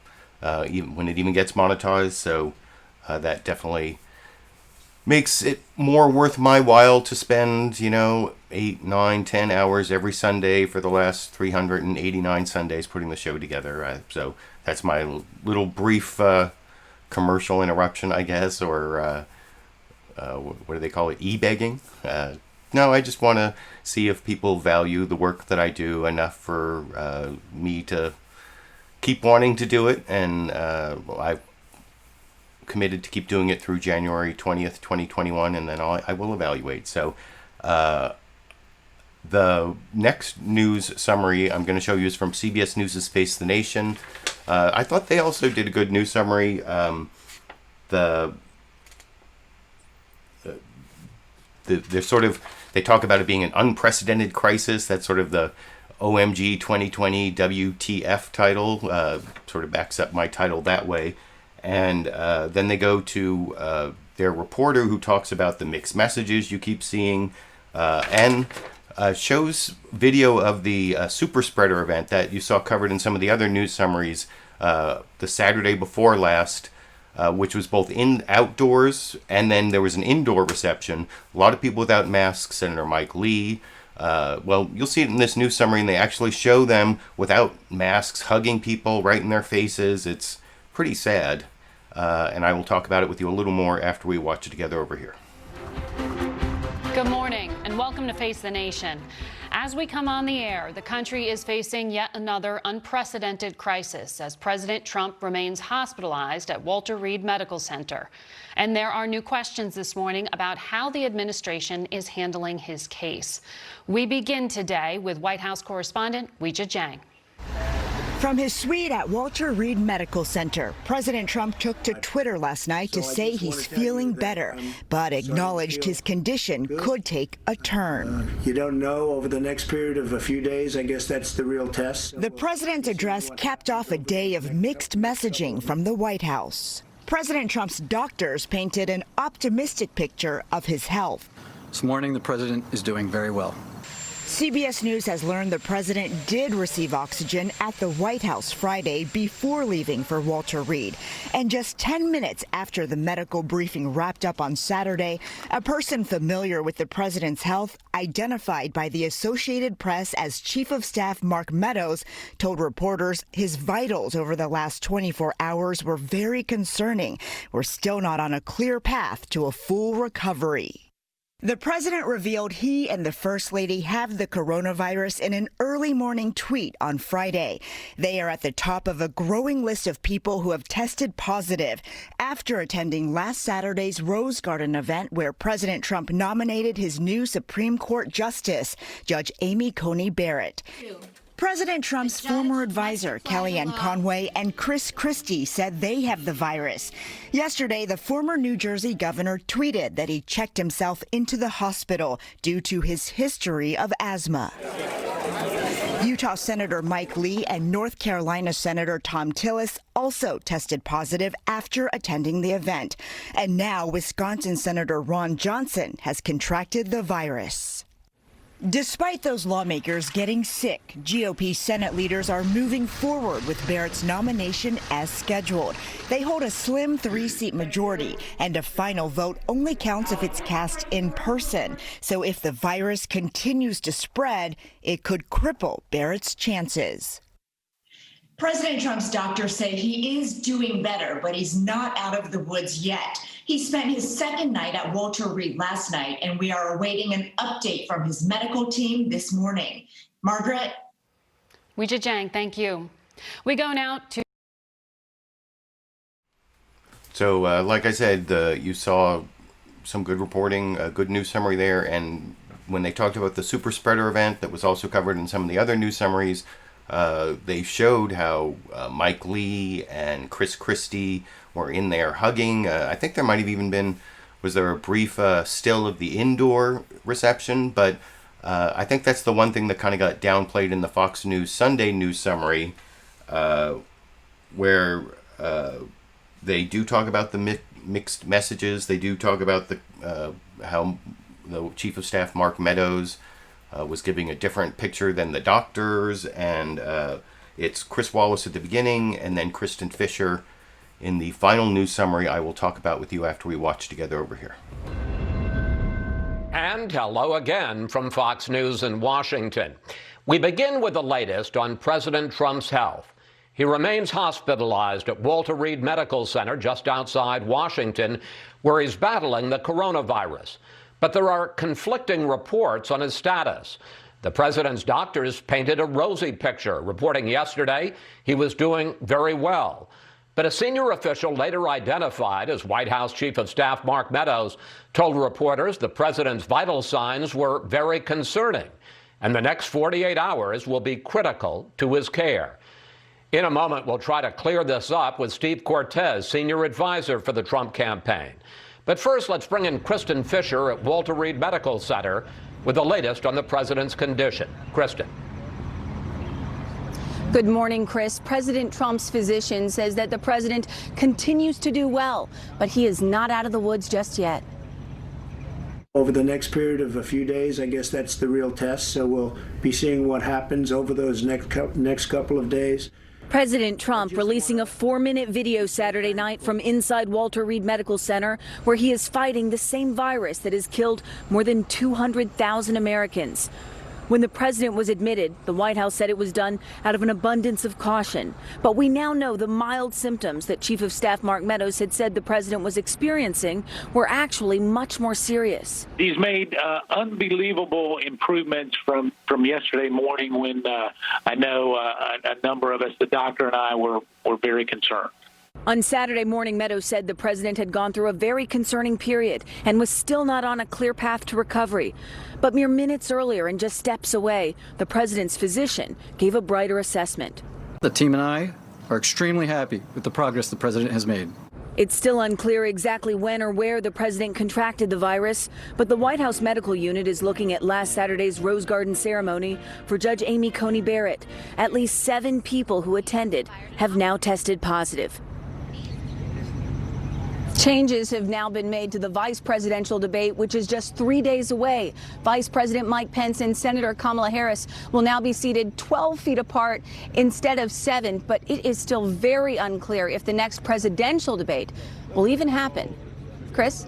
even when it even gets monetized, so that definitely makes it more worth my while to spend, 8, 9, 10 hours every Sunday for the last 389 Sundays putting the show together. So that's my little brief commercial interruption, I guess, or what do they call it? E-begging? No, I just want to see if people value the work that I do enough for me to keep wanting to do it. And I've committed to keep doing it through January 20th, 2021, and then I will evaluate. So the next news summary I'm going to show you is from CBS News' Face the Nation. I thought they also did a good news summary. They talk about it being an unprecedented crisis. That's sort of the OMG 2020 WTF title. Sort of backs up my title that way. And then they go to their reporter who talks about the mixed messages you keep seeing and shows video of the super spreader event that you saw covered in some of the other news summaries the Saturday before last, which was both outdoors and then there was an indoor reception. A lot of people without masks, Senator Mike Lee. Well, you'll see it in this news summary, and they actually show them without masks hugging people right in their faces. It's pretty sad. And I will talk about it with you a little more after we watch it together over here. Good morning and welcome to Face the Nation. As we come on the air, the country is facing yet another unprecedented crisis as President Trump remains hospitalized at Walter Reed Medical Center. And there are new questions this morning about how the administration is handling his case. We begin today with White House correspondent Weijia Jiang. From his suite at Walter Reed Medical Center, President Trump took to Twitter last night to say he's feeling better, but acknowledged his condition could take a turn. You don't know over the next period of a few days. I guess that's the real test. The president's address capped off a day of mixed messaging from the White House. President Trump's doctors painted an optimistic picture of his health. This morning, the president is doing very well. CBS News has learned the president did receive oxygen at the White House Friday before leaving for Walter Reed. And just 10 minutes after the medical briefing wrapped up on Saturday, a person familiar with the president's health, identified by the Associated Press as Chief of Staff Mark Meadows, told reporters his vitals over the last 24 hours were very concerning. We're still not on a clear path to a full recovery. The president revealed he and the First Lady have the coronavirus in an early morning tweet on Friday. They are at the top of a growing list of people who have tested positive after attending last Saturday's Rose Garden event where President Trump nominated his new Supreme Court Justice, Judge Amy Coney Barrett. President Trump's former advisor, Kellyanne Conway, and Chris Christie said they have the virus. Yesterday, the former New Jersey governor tweeted that he checked himself into the hospital due to his history of asthma. Utah Senator Mike Lee and North Carolina Senator Tom Tillis also tested positive after attending the event. And now Wisconsin Senator Ron Johnson has contracted the virus. Despite those lawmakers getting sick, GOP Senate leaders are moving forward with Barrett's nomination as scheduled. They hold a slim 3-seat majority, and a final vote only counts if it's cast in person. So if the virus continues to spread, it could cripple Barrett's chances. President Trump's doctors say he is doing better, but he's not out of the woods yet. He spent his second night at Walter Reed last night, and we are awaiting an update from his medical team this morning. Margaret? Weijia Jiang, thank you. We go now to... So, like I said, you saw some good reporting, a good news summary there, and when they talked about the super spreader event that was also covered in some of the other news summaries, they showed how Mike Lee and Chris Christie were in there hugging. I think there might have even been, was there a brief still of the indoor reception? But I think that's the one thing that kind of got downplayed in the Fox News Sunday news summary, where they do talk about the mixed messages. They do talk about the how the Chief of Staff Mark Meadows was giving a different picture than the doctors, and it's Chris Wallace at the beginning, and then Kristin Fisher in the final news summary I will talk about with you after we watch together over here. And hello again from Fox News in Washington. We begin with the latest on President Trump's health. He remains hospitalized at Walter Reed Medical Center just outside Washington, where he's battling the coronavirus. But there are conflicting reports on his status. The president's doctors painted a rosy picture, reporting yesterday he was doing very well. But a senior official later identified as White House Chief of Staff Mark Meadows told reporters the president's vital signs were very concerning, and the next 48 hours will be critical to his care. In a moment, we'll try to clear this up with Steve Cortes, senior advisor for the Trump campaign. But first, let's bring in Kristin Fisher at Walter Reed Medical Center with the latest on the president's condition. Kristin. Good morning, Chris. President Trump's physician says that the president continues to do well, but he is not out of the woods just yet. Over the next period of a few days, I guess that's the real test. So we'll be seeing what happens over those next couple of days. President Trump releasing a 4-minute video Saturday night from inside Walter Reed Medical Center, where he is fighting the same virus that has killed more than 200,000 Americans. When the president was admitted, the White House said it was done out of an abundance of caution. But we now know the mild symptoms that Chief of Staff Mark Meadows had said the president was experiencing were actually much more serious. He's made unbelievable improvements from yesterday morning when I know a number of us, the doctor and I, were very concerned. On Saturday morning, Meadows said the president had gone through a very concerning period and was still not on a clear path to recovery. But mere minutes earlier and just steps away, the president's physician gave a brighter assessment. The team and I are extremely happy with the progress the president has made. It's still unclear exactly when or where the president contracted the virus, but the White House medical unit is looking at last Saturday's Rose Garden ceremony for Judge Amy Coney Barrett. At least 7 people who attended have now tested positive. Changes have now been made to the vice presidential debate, which is just 3 days away. Vice President Mike Pence and Senator Kamala Harris will now be seated 12 feet apart instead of 7, but it is still very unclear if the next presidential debate will even happen. Chris?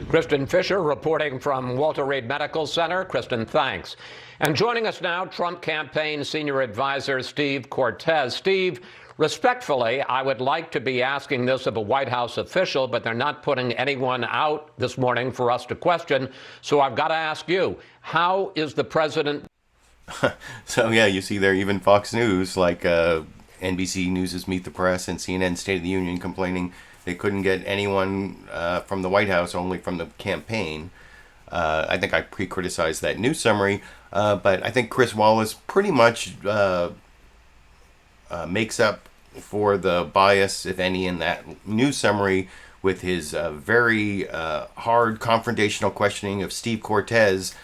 Kristin Fisher reporting from Walter Reed Medical Center. Kristin, thanks. And joining us now, Trump campaign senior advisor Steve Cortes. Steve, respectfully, I would like to be asking this of a White House official, but they're not putting anyone out this morning for us to question. So I've got to ask you, how is the president? So, yeah, you see there, even Fox News, like NBC News' Meet the Press and CNN State of the Union complaining they couldn't get anyone from the White House, only from the campaign. I think I pre-criticized that news summary, but I think Chris Wallace pretty much makes up for the bias, if any, in that news summary with his very hard confrontational questioning of Steve Cortes,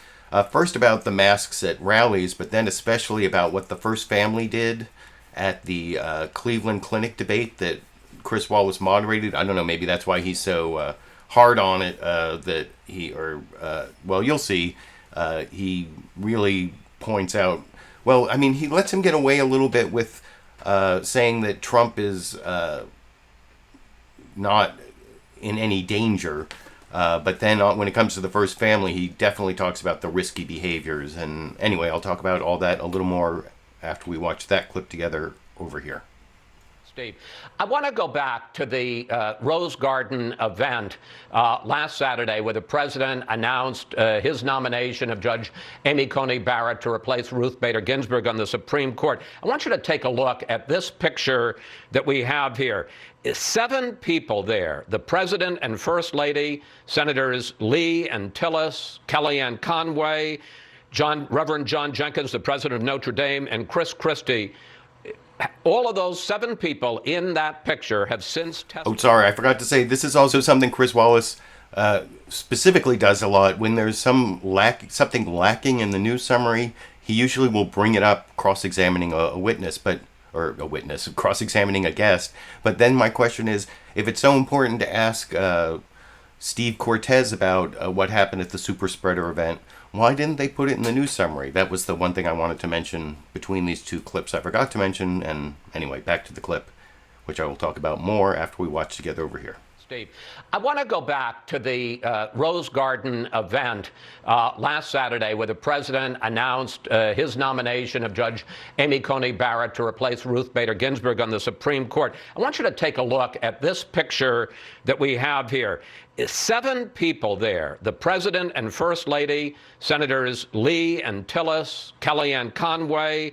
first about the masks at rallies, but then especially about what the First Family did at the Cleveland Clinic debate that Chris Wallace moderated. I don't know, maybe that's why he's so hard on it, that he, well, you'll see, he really points out, well, I mean, he lets him get away a little bit with saying that Trump is not in any danger. But then when it comes to the First Family, he definitely talks about the risky behaviors. And anyway, I'll talk about all that a little more after we watch that clip together over here. Steve, I want to go back to the Rose Garden event last Saturday where the president announced his nomination of Judge Amy Coney Barrett to replace Ruth Bader Ginsburg on the Supreme Court. I want you to take a look at this picture that we have here. 7 people there, the president and first lady, Senators Lee and Tillis, Kellyanne Conway, Reverend John Jenkins, the president of Notre Dame, and Chris Christie. All of those 7 people in that picture have since testified. Oh, sorry, I forgot to say, this is also something Chris Wallace specifically does a lot. When there's something lacking in the news summary, he usually will bring it up cross-examining a witness, cross-examining a guest. But then my question is, if it's so important to ask Steve Cortes about what happened at the super spreader event, why didn't they put it in the news summary? That was the one thing I wanted to mention between these 2 clips I forgot to mention. And anyway, back to the clip, which I will talk about more after we watch together over here. Steve, I want to go back to the Rose Garden event last Saturday where the president announced his nomination of Judge Amy Coney Barrett to replace Ruth Bader Ginsburg on the Supreme Court. I want you to take a look at this picture that we have here. 7 people there, the president and first lady, Senators Lee and Tillis, Kellyanne Conway,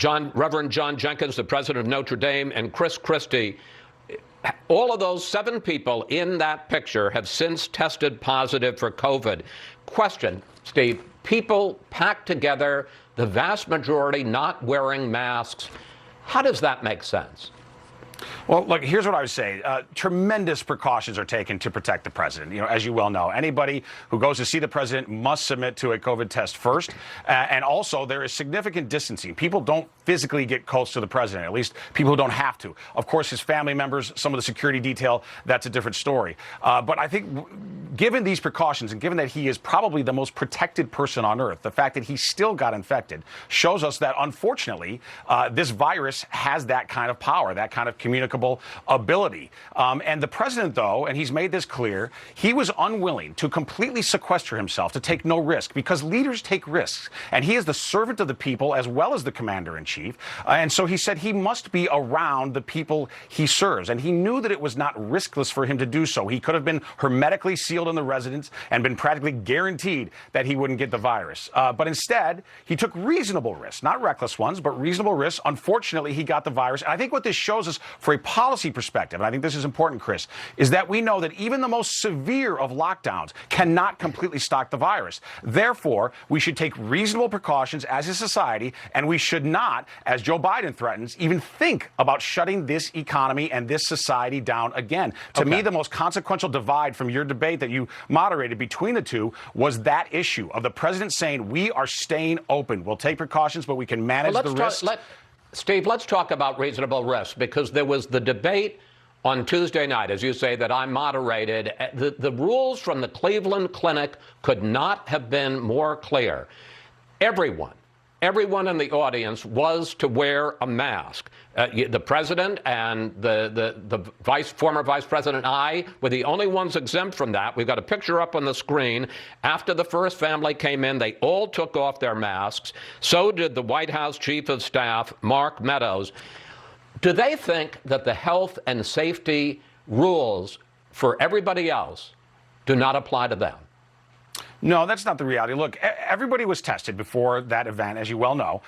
Reverend John Jenkins, the president of Notre Dame, and Chris Christie. All of those 7 people in that picture have since tested positive for COVID. Question, Steve, people packed together, the vast majority not wearing masks. How does that make sense? Well, look, here's what I would say. Tremendous precautions are taken to protect the president. You know, as you well know, anybody who goes to see the president must submit to a COVID test first. And also, there is significant distancing. People don't physically get close to the president, at least people who don't have to. Of course, his family members, some of the security detail, that's a different story. But I think given these precautions and given that he is probably the most protected person on earth, the fact that he still got infected shows us that, unfortunately, this virus has that kind of power, that kind of communicable ability. And the president, though, and he's made this clear, he was unwilling to completely sequester himself, to take no risk, because leaders take risks. And he is the servant of the people as well as the commander-in-chief. And so he said he must be around the people he serves. And he knew that it was not riskless for him to do so. He could have been hermetically sealed in the residence and been practically guaranteed that he wouldn't get the virus. But instead, he took reasonable risks, not reckless ones, but reasonable risks. Unfortunately, he got the virus. And I think what this shows us for a policy perspective, and I think this is important, Chris, is that we know that even the most severe of lockdowns cannot completely stop the virus. Therefore, we should take reasonable precautions as a society, and we should not, as Joe Biden threatens, even think about shutting this economy and this society down again. To me, the most consequential divide from your debate that you moderated between the two was that issue of the president saying, we are staying open. We'll take precautions, but we can manage the risks. Steve, let's talk about reasonable risk, because there was the debate on Tuesday night, as you say, that I moderated, the rules from the Cleveland Clinic could not have been more clear. Everyone in the audience was to wear a mask. The president and the former vice president and I were the only ones exempt from that. We've got a picture up on the screen. After the first family came in, they all took off their masks. So did the White House chief of staff, Mark Meadows. Do they think that the health and safety rules for everybody else do not apply to them? No, that's not the reality. Look, everybody was tested before that event, as you well know.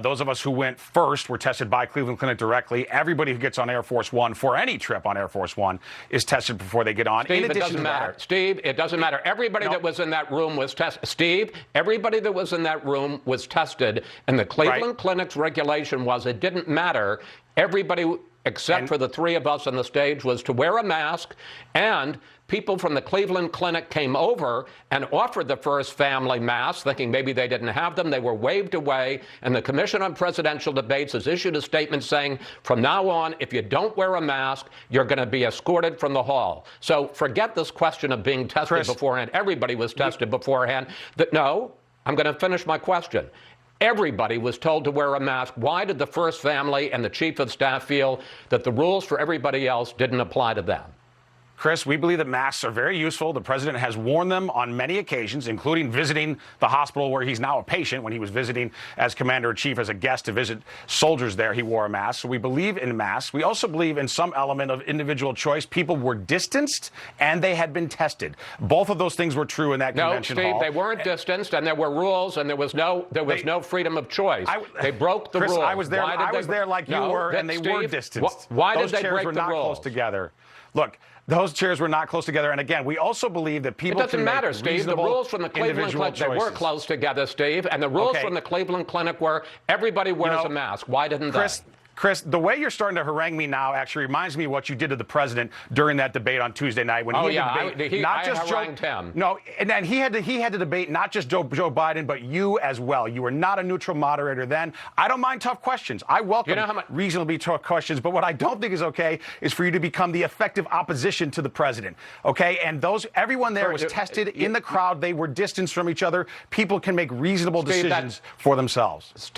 Those of us who went first were tested by Cleveland Clinic directly. Everybody who gets on Air Force One for any trip on Air Force One is tested before they get on. Steve, it doesn't matter. Steve, it doesn't matter. Everybody that was in that room was tested. Steve, everybody that was in that room was tested. And the Cleveland Clinic's regulation was it didn't matter. Everybody, except for the three of us on the stage, was to wear a mask, and people from the Cleveland Clinic came over and offered the first family masks, thinking maybe they didn't have them. They were waved away, and the Commission on Presidential Debates has issued a statement saying, from now on, if you don't wear a mask, you're going to be escorted from the hall. So forget this question of being tested beforehand. Everybody was tested beforehand. No, I'm going to finish my question. Everybody was told to wear a mask. Why did the first family and the chief of staff feel that the rules for everybody else didn't apply to them? Chris, we believe that masks are very useful. The president has worn them on many occasions, including visiting the hospital where he's now a patient. When he was visiting as commander-in-chief as a guest to visit soldiers there, he wore a mask. So we believe in masks. We also believe in some element of individual choice. People were distanced and they had been tested. Both of those things were true in that convention hall. No, Steve, they weren't distanced, and there were rules, and there was no freedom of choice. They broke the Chris, rules. I was there. I was there like you were, and they were distanced. Why did those they chairs break were the not rules? Close together. Look, those chairs were not close together. And again, we also believe that people It doesn't matter, Steve. The rules from the Cleveland Clinic, they were close together, Steve. And the rules from the Cleveland Clinic were everybody wears a mask. Why didn't they? Chris, the way you're starting to harangue me now actually reminds me of what you did to the president during that debate on Tuesday night when he had to debate not just Joe. No, and then he had to debate not just Joe Biden, but you as well. You were not a neutral moderator then. I don't mind tough questions. I welcome reasonably tough questions. But what I don't think is okay is for you to become the effective opposition to the president. Okay, and everyone there was tested in the crowd. They were distanced from each other. People can make reasonable decisions for themselves.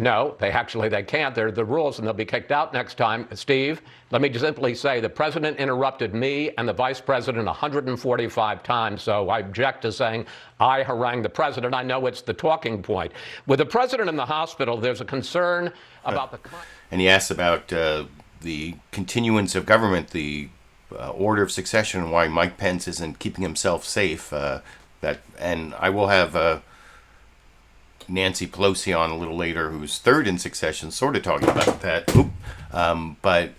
No, they can't. They're the rules, and they'll be kicked out next time. Steve, let me just simply say the president interrupted me and the vice president 145 times, so I object to saying I harangued the president. I know it's the talking point. With the president in the hospital, there's a concern about the... And he asked about the continuance of government, the order of succession, and why Mike Pence isn't keeping himself safe. And I will have... Nancy Pelosi on a little later, who's third in succession, sort of talking about that. But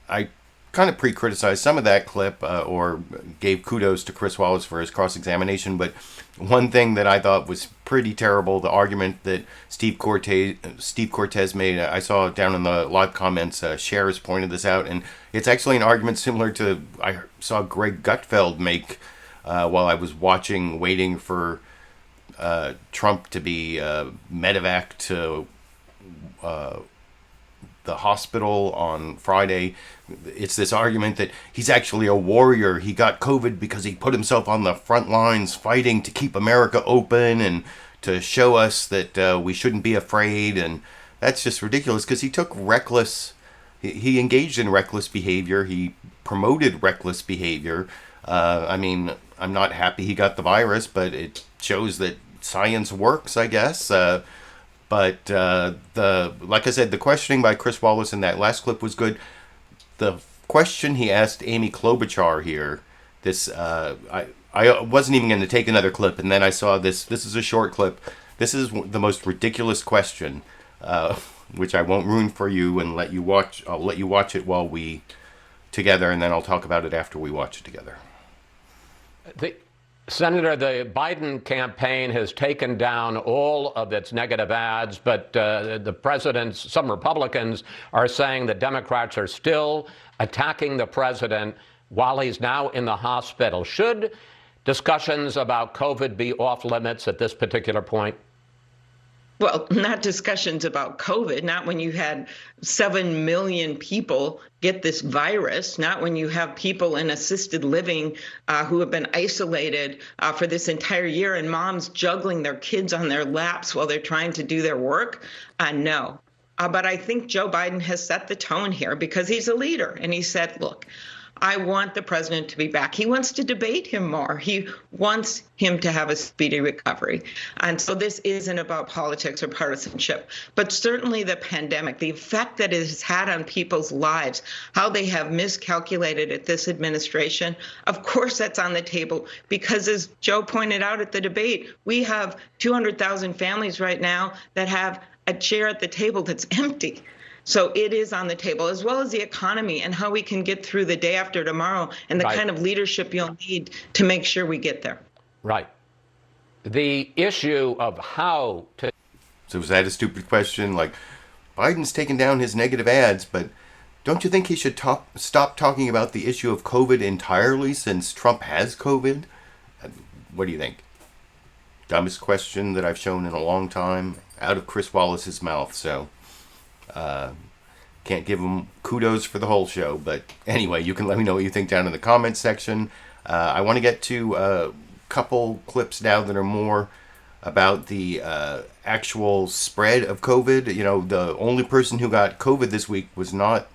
I kind of pre-criticized some of that clip or gave kudos to Chris Wallace for his cross-examination. But one thing that I thought was pretty terrible, the argument that Steve Cortes made, I saw down in the live comments, Cher has pointed this out, and it's actually an argument similar to I saw Greg Gutfeld make while I was waiting for Trump to be medevac to the hospital on Friday. It's this argument that he's actually a warrior. He got COVID because he put himself on the front lines fighting to keep America open and to show us that we shouldn't be afraid. And that's just ridiculous because he he engaged in reckless behavior. He promoted reckless behavior. I mean, I'm not happy he got the virus, but it shows that science works, I guess. But like I said, the questioning by Chris Wallace in that last clip was good. The question he asked Amy Klobuchar here, I wasn't even going to take another clip, and then I saw this. This is a short clip. This is the most ridiculous question, which I won't ruin for you and let you watch. I'll let you watch it while we together, and then I'll talk about it after we watch it together. Senator, the Biden campaign has taken down all of its negative ads, but some Republicans are saying that Democrats are still attacking the president while he's now in the hospital. Should discussions about COVID be off limits at this particular point? Well, not discussions about COVID, not when you had 7 million people get this virus, not when you have people in assisted living who have been isolated for this entire year and moms juggling their kids on their laps while they're trying to do their work. No. But I think Joe Biden has set the tone here because he's a leader. And he said, look, I want the president to be back. He wants to debate him more. He wants him to have a speedy recovery. And so this isn't about politics or partisanship, but certainly the pandemic, the effect that it has had on people's lives, how they have miscalculated at this administration. Of course, that's on the table because, as Joe pointed out at the debate, we have 200,000 families right now that have a chair at the table that's empty. So it is on the table, as well as the economy and how we can get through the day after tomorrow and the kind of leadership you'll need to make sure we get there. Right. The issue of how to... So was that a stupid question? Like, Biden's taken down his negative ads, but don't you think he should stop talking about the issue of COVID entirely since Trump has COVID? What do you think? Dumbest question that I've shown in a long time, out of Chris Wallace's mouth, so... can't give him kudos for the whole show, but anyway, you can let me know what you think down in the comments section. I want to get to a couple clips now that are more about the actual spread of COVID. You know, the only person who got COVID this week was not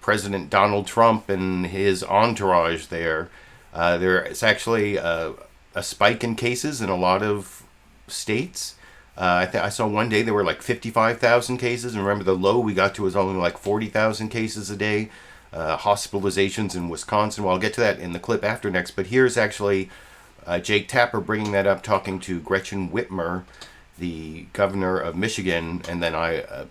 President Donald Trump and his entourage there. There's actually a spike in cases in a lot of states. I saw one day there were like 55,000 cases, and remember the low we got to was only like 40,000 cases a day. Hospitalizations in Wisconsin. Well, I'll get to that in the clip after next, but here's actually Jake Tapper bringing that up, talking to Gretchen Whitmer, the governor of Michigan, and then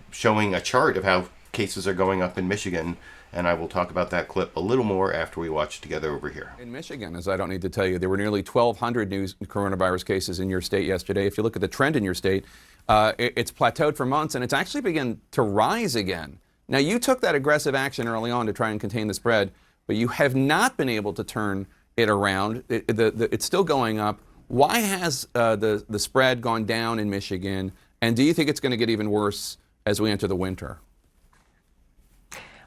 showing a chart of how cases are going up in Michigan. And I will talk about that clip a little more after we watch together over here. In Michigan, as I don't need to tell you, there were nearly 1,200 new coronavirus cases in your state yesterday. If you look at the trend in your state, it's plateaued for months, and it's actually begun to rise again. Now, you took that aggressive action early on to try and contain the spread, but you have not been able to turn it around. It's still going up. Why has the spread gone down in Michigan, and do you think it's going to get even worse as we enter the winter?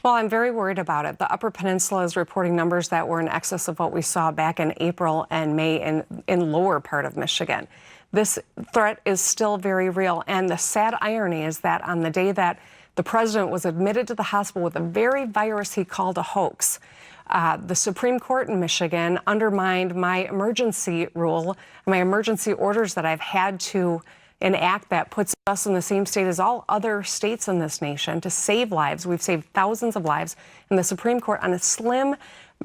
Well, I'm very worried about it. The Upper Peninsula is reporting numbers that were in excess of what we saw back in April and May in lower part of Michigan. This threat is still very real. And the sad irony is that on the day that the president was admitted to the hospital with the very virus he called a hoax, the Supreme Court in Michigan undermined my emergency rule, my emergency orders that I've had to enact that puts us in the same state as all other states in this nation to save lives. We've saved thousands of lives, and the Supreme Court, on a slim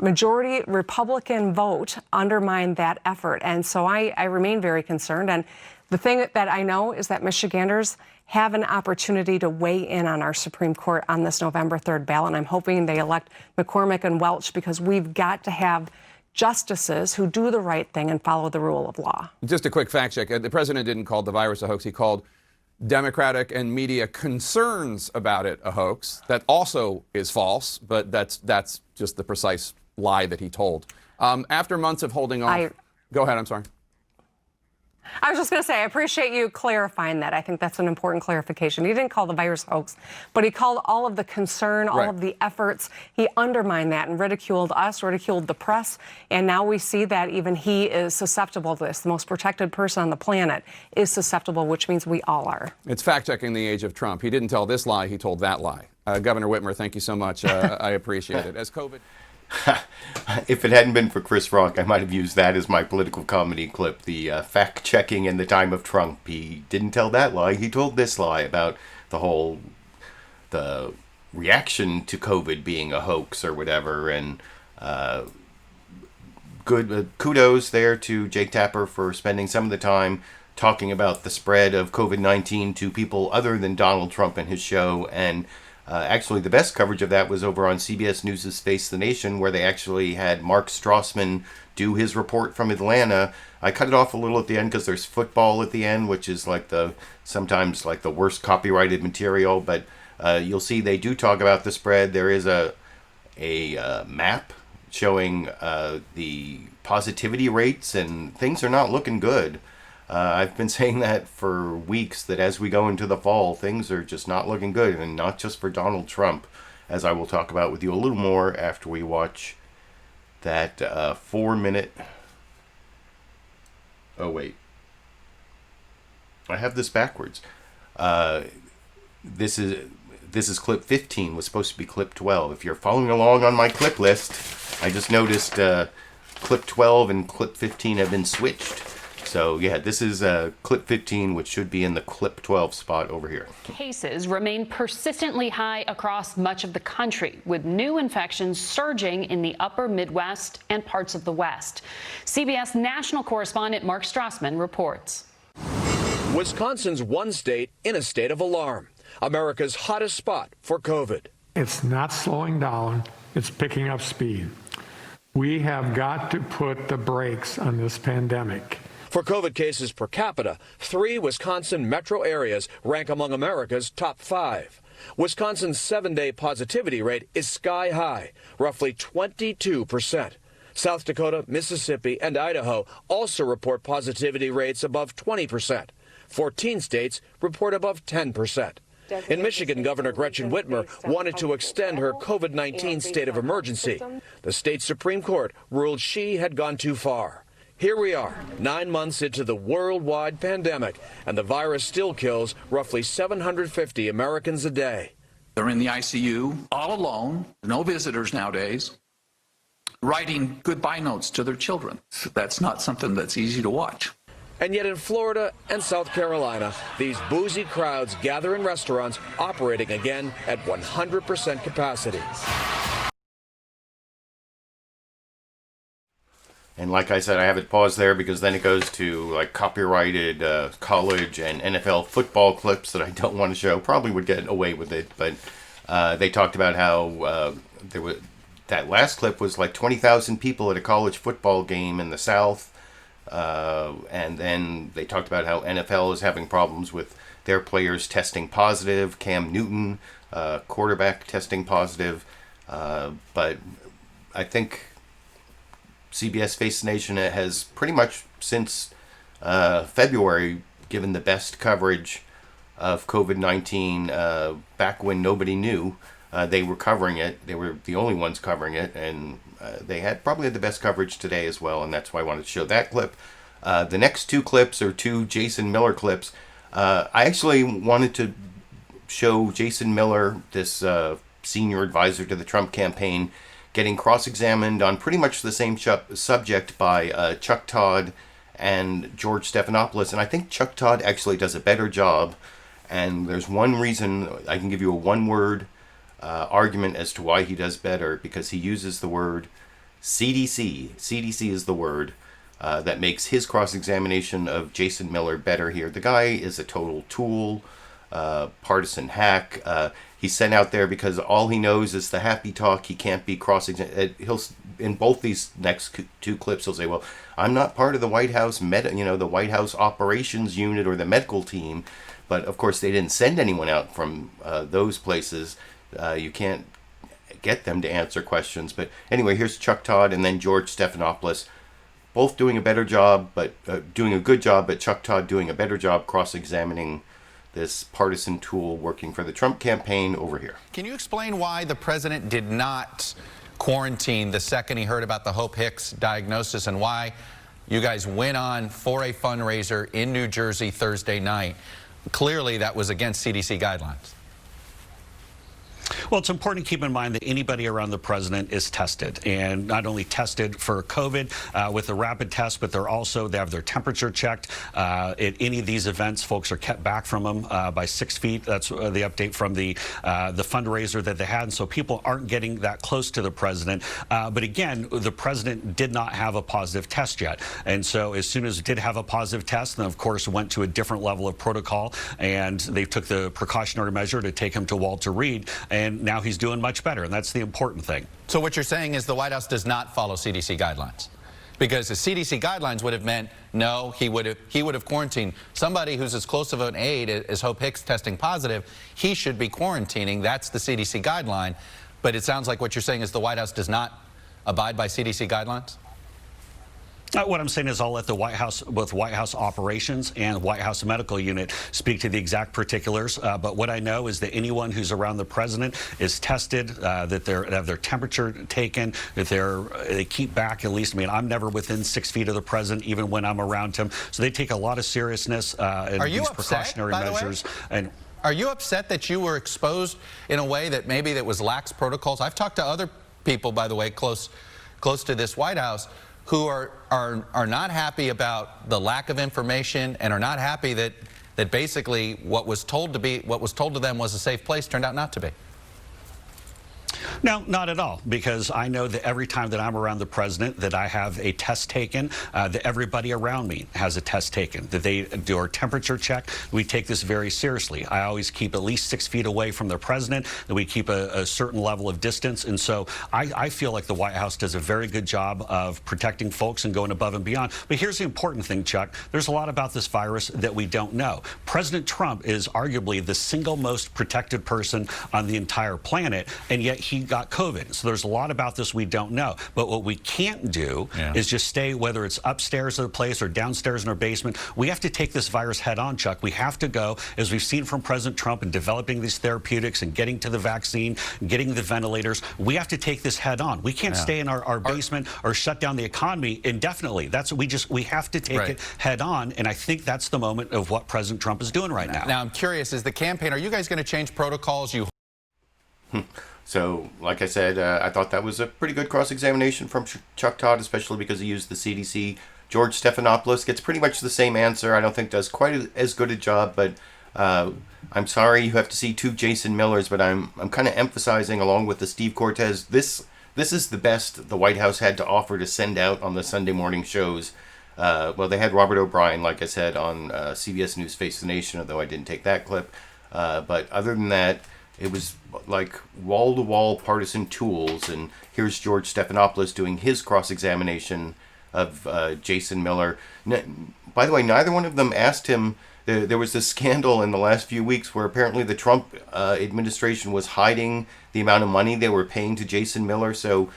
majority Republican vote, undermined that effort. And so I remain very concerned. And the thing that I know is that Michiganders have an opportunity to weigh in on our Supreme Court on this November 3rd ballot. And I'm hoping they elect McCormick and Welch, because we've got to have justices who do the right thing and follow the rule of law. Just a quick fact check. The president didn't call the virus a hoax. He called Democratic and media concerns about it a hoax. That also is false, but that's just the precise lie that he told. After months of holding off... Go ahead, I'm sorry. I was just going to say, I appreciate you clarifying that. I think that's an important clarification. He didn't call the virus hoax, but he called all of the concern, all of the efforts. He undermined that and ridiculed us, ridiculed the press. And now we see that even he is susceptible to this. The most protected person on the planet is susceptible, which means we all are. It's fact-checking the age of Trump. He didn't tell this lie, he told that lie. Governor Whitmer, thank you so much. I appreciate it. As COVID... If it hadn't been for Chris Rock, I might have used that as my political comedy clip, the fact-checking in the time of Trump. He didn't tell that lie. He told this lie about the reaction to COVID being a hoax or whatever. And good kudos there to Jake Tapper for spending some of the time talking about the spread of COVID-19 to people other than Donald Trump and his show. And actually, the best coverage of that was over on CBS News' Face the Nation, where they actually had Mark Strassman do his report from Atlanta. I cut it off a little at the end because there's football at the end, which is like sometimes like the worst copyrighted material. But you'll see they do talk about the spread. There is a map showing the positivity rates, and things are not looking good. I've been saying that for weeks, that as we go into the fall, things are just not looking good, and not just for Donald Trump, as I will talk about with you a little more after we watch that 4-minute... Oh, wait. I have this backwards. This is clip 15, was supposed to be clip 12. If you're following along on my clip list, I just noticed clip 12 and clip 15 have been switched. So yeah, this is clip 15, which should be in the clip 12 spot over here. Cases remain persistently high across much of the country, with new infections surging in the upper Midwest and parts of the West. CBS national correspondent Mark Strassman reports. Wisconsin's one state in a state of alarm, America's hottest spot for COVID. It's not slowing down, it's picking up speed. We have got to put the brakes on this pandemic. For COVID cases per capita, 3 Wisconsin metro areas rank among America's top 5. Wisconsin's 7-day positivity rate is sky high, roughly 22%. South Dakota, Mississippi, and Idaho also report positivity rates above 20%. 14 states report above 10%. In Michigan, Governor Gretchen Whitmer wanted to extend her COVID-19 state of emergency. The state Supreme Court ruled she had gone too far. Here we are, 9 months into the worldwide pandemic, and the virus still kills roughly 750 Americans a day. They're in the ICU, all alone, no visitors nowadays, writing goodbye notes to their children. That's not something that's easy to watch. And yet in Florida and South Carolina, these boozy crowds gather in restaurants operating again at 100% capacity. And like I said, I have it paused there because then it goes to like copyrighted college and NFL football clips that I don't want to show. Probably would get away with it, but they talked about how that last clip was like 20,000 people at a college football game in the South. And then they talked about how NFL is having problems with their players testing positive. Cam Newton, quarterback, testing positive. But I think CBS Face the Nation has pretty much since February given the best coverage of COVID-19 back when nobody knew. They were covering it. They were the only ones covering it, and they had probably the best coverage today as well, and that's why I wanted to show that clip. The next 2 clips are 2 Jason Miller clips. I actually wanted to show Jason Miller, this senior advisor to the Trump campaign, getting cross-examined on pretty much the same subject by Chuck Todd and George Stephanopoulos. And I think Chuck Todd actually does a better job. And there's one reason, I can give you a one-word argument as to why he does better, because he uses the word CDC. CDC is the word that makes his cross-examination of Jason Miller better here. The guy is a total tool, partisan hack. He's sent out there because all he knows is the happy talk. He can't be cross-examined. He'll, in both these next 2 clips, he'll say, well, I'm not part of the White House the White House operations unit or the medical team. But of course, they didn't send anyone out from those places. You can't get them to answer questions. But anyway, here's Chuck Todd and then George Stephanopoulos, both doing a better job, but doing a good job, but Chuck Todd doing a better job cross-examining this partisan tool working for the Trump campaign over here. Can you explain why the president did not quarantine the second he heard about the Hope Hicks diagnosis, and why you guys went on for a fundraiser in New Jersey Thursday night? Clearly, that was against CDC guidelines. Well, it's important to keep in mind that anybody around the president is tested, and not only tested for COVID with a rapid test, but they have their temperature checked. At any of these events, folks are kept back from them by 6 feet. That's the update from the fundraiser that they had, and so people aren't getting that close to the president. But again, the president did not have a positive test yet, and so as soon as it did have a positive test, then of course went to a different level of protocol, and they took the precautionary measure to take him to Walter Reed. And now he's doing much better, and that's the important thing. So what you're saying is the White House does not follow CDC guidelines? Because the CDC guidelines would have meant, no, he would have quarantined somebody who's as close of an aide as Hope Hicks testing positive. He should be quarantining. That's the CDC guideline. But it sounds like what you're saying is the White House does not abide by CDC guidelines? What I'm saying is I'll let the White House, both White House operations and White House medical unit speak to the exact particulars. But what I know is that anyone who's around the president is tested, that they have their temperature taken, that they keep back at least. I mean, I'm never within 6 feet of the president, even when I'm around him. So they take a lot of seriousness in these precautionary measures. And are you upset that you were exposed in a way that maybe that was lax protocols? I've talked to other people, by the way, close to this White House, who are not happy about the lack of information and are not happy that basically what was told to them was a safe place turned out not to be. No, not at all, because I know that every time that I'm around the president that I have a test taken, that everybody around me has a test taken, that they do our temperature check. We take this very seriously. I always keep at least 6 feet away from the president, that we keep a certain level of distance. And so I feel like the White House does a very good job of protecting folks and going above and beyond. But here's the important thing, Chuck. There's a lot about this virus that we don't know. President Trump is arguably the single most protected person on the entire planet, and yet he got COVID. So there's a lot about this we don't know. But what we can't do is just stay, whether it's upstairs of the place or downstairs in our basement. We have to take this virus head on, Chuck. We have to go, as we've seen from President Trump in developing these therapeutics and getting to the vaccine, getting the ventilators. We have to take this head on. We can't stay in our basement or shut down the economy indefinitely. That's we have to take it head on. And I think that's the moment of what President Trump is doing right now. Now, I'm curious, is the campaign, are you guys going to change protocols? So, like I said, I thought that was a pretty good cross-examination from Chuck Todd, especially because he used the CDC. George Stephanopoulos gets pretty much the same answer. I don't think does quite as good a job, but I'm sorry you have to see two Jason Millers, but I'm kind of emphasizing, along with the Steve Cortes, this is the best the White House had to offer to send out on the Sunday morning shows. Well, they had Robert O'Brien, like I said, on CBS News Face the Nation, although I didn't take that clip. But other than that, it was like wall-to-wall partisan tools, and here's George Stephanopoulos doing his cross-examination of Jason Miller. By the way, neither one of them asked him. There was this scandal in the last few weeks where apparently the Trump administration was hiding the amount of money they were paying to Jason Miller, so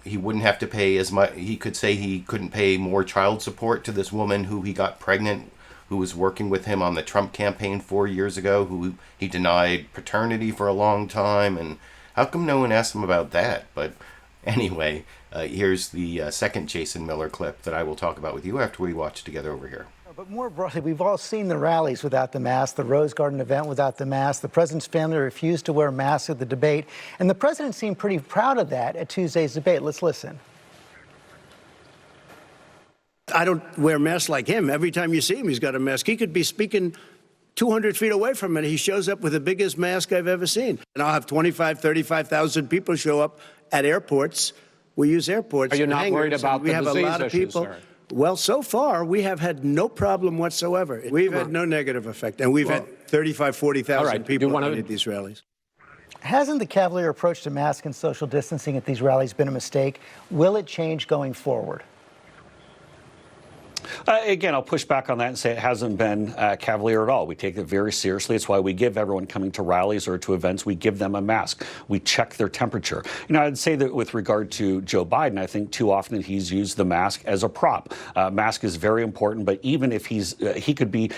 he wouldn't have to pay as much. He could say he couldn't pay more child support to this woman who he got pregnant, who was working with him on the Trump campaign 4 years ago, who he denied paternity for a long time. And how come no one asked him about that? But anyway, here's the second Jason Miller clip that I will talk about with you after we watch together over here. But more broadly, we've all seen the rallies without the mask, the Rose Garden event without the mask. The president's family refused to wear masks at the debate. And the president seemed pretty proud of that at Tuesday's debate. Let's listen. I don't wear masks like him. Every time you see him, he's got a mask. He could be speaking 200 feet away from it. He shows up with the biggest mask I've ever seen. And I'll have 25, 35,000 people show up at airports. We use airports. Are you not worried about the disease We have a lot of people. sir? Well, so far, we have had no problem whatsoever. We've had no negative effect. And we've had 35, 40,000 people at these rallies. Hasn't the cavalier approach to mask and social distancing at these rallies been a mistake? Will it change going forward? Again, I'll push back on that and say it hasn't been cavalier at all. We take it very seriously. It's why we give everyone coming to rallies or to events, we give them a mask. We check their temperature. You know, I'd say that with regard to Joe Biden, I think too often he's used the mask as a prop. Mask is very important, but even if he could be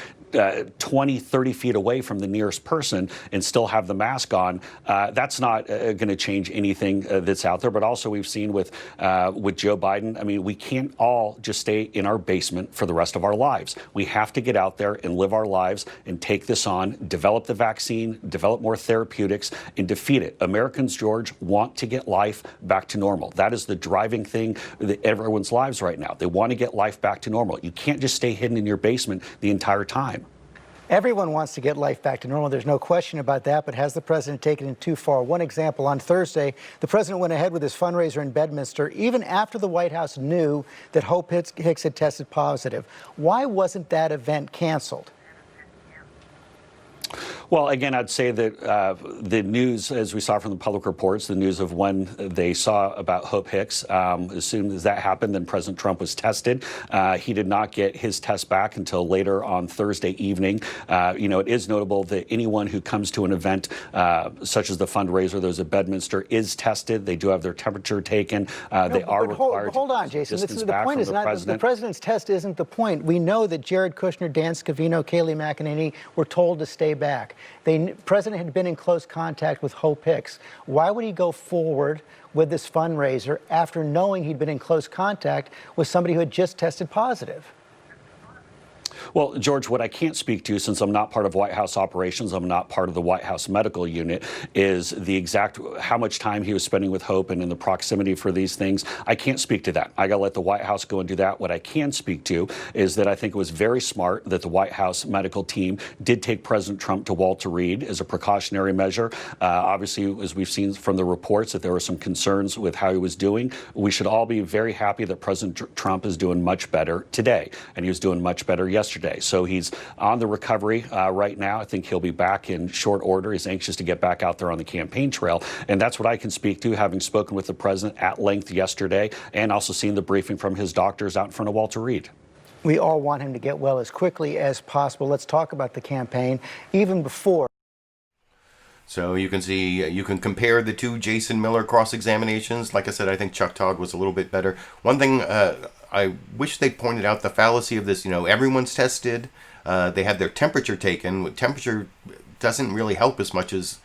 20, 30 feet away from the nearest person and still have the mask on, that's not going to change anything that's out there. But also we've seen with Joe Biden, I mean, we can't all just stay in our basement for the rest of our lives. We have to get out there and live our lives and take this on, develop the vaccine, develop more therapeutics, and defeat it. Americans, George, want to get life back to normal. That is the driving thing in everyone's lives right now. They want to get life back to normal. You can't just stay hidden in your basement the entire time. Everyone wants to get life back to normal. There's no question about that. But has the president taken it too far? One example, on Thursday, the president went ahead with his fundraiser in Bedminster, even after the White House knew that Hope Hicks had tested positive. Why wasn't that event canceled? Well, again, I'd say that the news, as we saw from the public reports, the news of when they saw about Hope Hicks, as soon as that happened, then President Trump was tested. He did not get his test back until later on Thursday evening. It is notable that anyone who comes to an event such as the fundraiser, those at Bedminster, is tested. They do have their temperature taken. They are required. Hold on, Jason. The point is not president. the president's test isn't the point. We know that Jared Kushner, Dan Scavino, Kayleigh McEnany were told to stay back. The president had been in close contact with Hope Hicks. Why would he go forward with this fundraiser after knowing he'd been in close contact with somebody who had just tested positive? Well, George, what I can't speak to, since I'm not part of White House operations, I'm not part of the White House medical unit, is the exact how much time he was spending with Hope and in the proximity for these things. I can't speak to that. I got to let the White House go and do that. What I can speak to is that I think it was very smart that the White House medical team did take President Trump to Walter Reed as a precautionary measure. Obviously, as we've seen from the reports, that there were some concerns with how he was doing. We should all be very happy that President Trump is doing much better today, and he was doing much better yesterday. So he's on the recovery right now. I think he'll be back in short order. He's anxious to get back out there on the campaign trail. And that's what I can speak to, having spoken with the president at length yesterday and also seen the briefing from his doctors out in front of Walter Reed. We all want him to get well as quickly as possible. Let's talk about the campaign even before. So you can see, you can compare the two Jason Miller cross-examinations. Like I said, I think Chuck Todd was a little bit better. One thing I wish they pointed out, the fallacy of this, everyone's tested. They had their temperature taken. Temperature doesn't really help as much as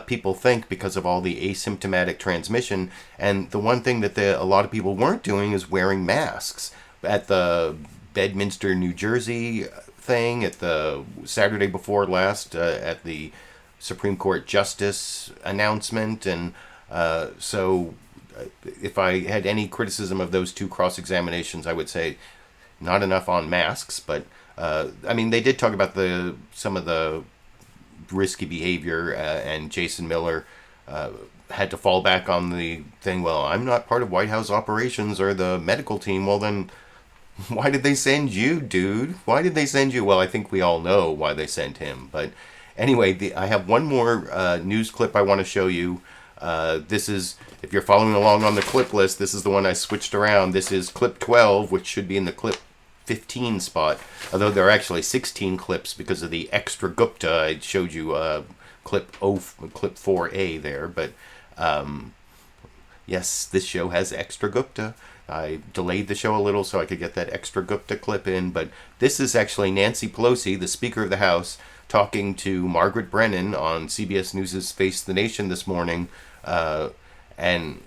people think because of all the asymptomatic transmission. And the one thing that a lot of people weren't doing is wearing masks. At the Bedminster, New Jersey thing, at the Saturday before last, at the Supreme Court Justice announcement. And so if I had any criticism of those two cross-examinations, I would say not enough on masks. But they did talk about some of the risky behavior, and Jason Miller had to fall back on the thing, well, I'm not part of White House operations or the medical team. Well, then why did they send you, dude? Why did they send you? Well, I think we all know why they sent him. But anyway, I have one more news clip I want to show you. This is, if you're following along on the clip list, this is the one I switched around. This is clip 12, which should be in the clip 15 spot, although there are actually 16 clips because of the extra Gupta. I showed you clip 4A there, but yes, this show has extra Gupta. I delayed the show a little so I could get that extra Gupta clip in, but this is actually Nancy Pelosi, the Speaker of the House, talking to Margaret Brennan on CBS News' Face the Nation this morning. And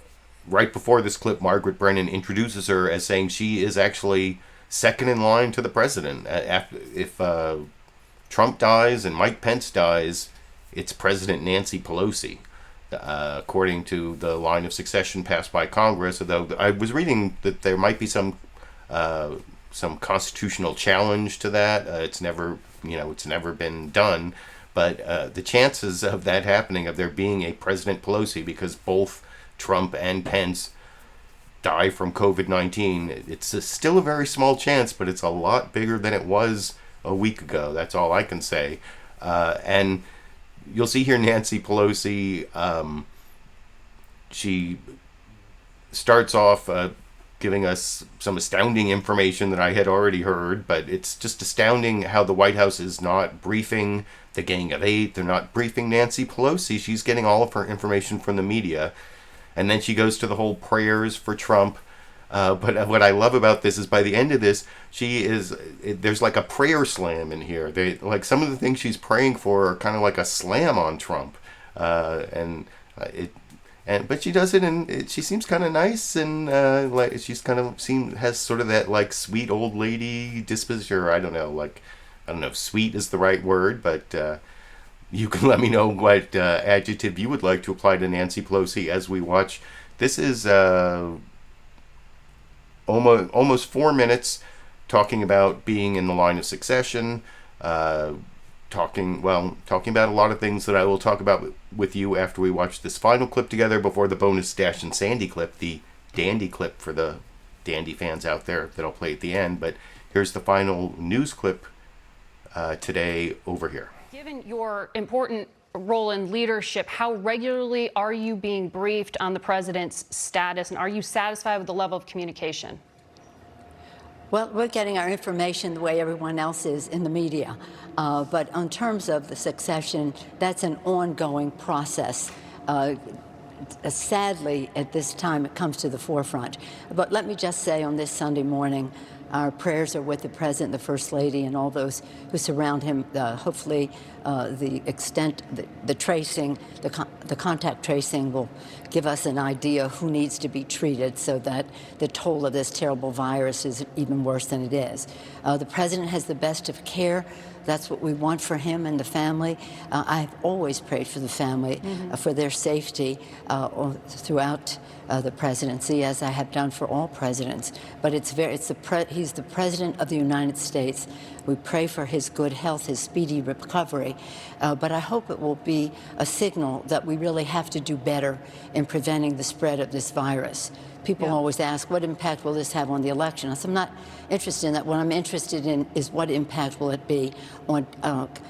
right before this clip, Margaret Brennan introduces her as saying she is actually second in line to the president. If Trump dies and Mike Pence dies, it's President Nancy Pelosi, according to the line of succession passed by Congress. Although I was reading that there might be some constitutional challenge to that. It's never been done, but the chances of that happening, of there being a President Pelosi, because both Trump and Pence die from COVID-19, it's still a very small chance, but it's a lot bigger than it was a week ago. That's all I can say. And you'll see here Nancy Pelosi, she starts off giving us some astounding information that I had already heard, but it's just astounding how the White House is not briefing the Gang of Eight. They're not briefing Nancy Pelosi. She's getting all of her information from the media. And then she goes to the whole prayers for Trump. But what I love about this is by the end of this, there's like a prayer slam in here. Like some of the things she's praying for are kind of like a slam on Trump. But she does it, and she seems kind of nice, and like she's kind of has sort of that like sweet old lady disposition. Or I don't know if sweet is the right word, but you can let me know what adjective you would like to apply to Nancy Pelosi as we watch. This is almost 4 minutes talking about being in the line of succession, talking about a lot of things that I will talk about with you after we watch this final clip together, before the bonus Dash and Sandy clip, the Dandy clip for the Dandy fans out there that I'll play at the end. But here's the final news clip today over here. Given your important role in leadership, how regularly are you being briefed on the president's status, and are you satisfied with the level of communication? Well, we're getting our information the way everyone else is in the media. But in terms of the succession, that's an ongoing process. Sadly, at this time, it comes to the forefront. But let me just say on this Sunday morning, our prayers are with the President, the First Lady, and all those who surround him. Hopefully, the extent, the tracing, the contact tracing will give us an idea of who needs to be treated so that the toll of this terrible virus is even worse than it is. The President has the best of care. That's what we want for him and the family. I've always prayed for the family, for their safety throughout the presidency, as I have done for all presidents. But he's the President of the United States. We pray for his good health, his speedy recovery. But I hope it will be a signal that we really have to do better in preventing the spread of this virus. People always ask, what impact will this have on the election? I said, I'm not interested in that. What I'm interested in is what impact will it be on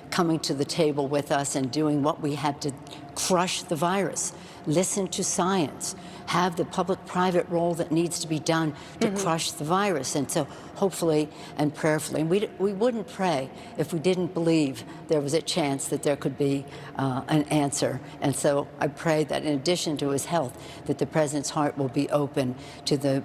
coming to the table with us and doing what we have to crush the virus, listen to science, have the public-private role that needs to be done to crush the virus. And so hopefully and prayerfully, we wouldn't pray if we didn't believe there was a chance that there could be an answer. And so I pray that in addition to his health, that the President's heart will be open to the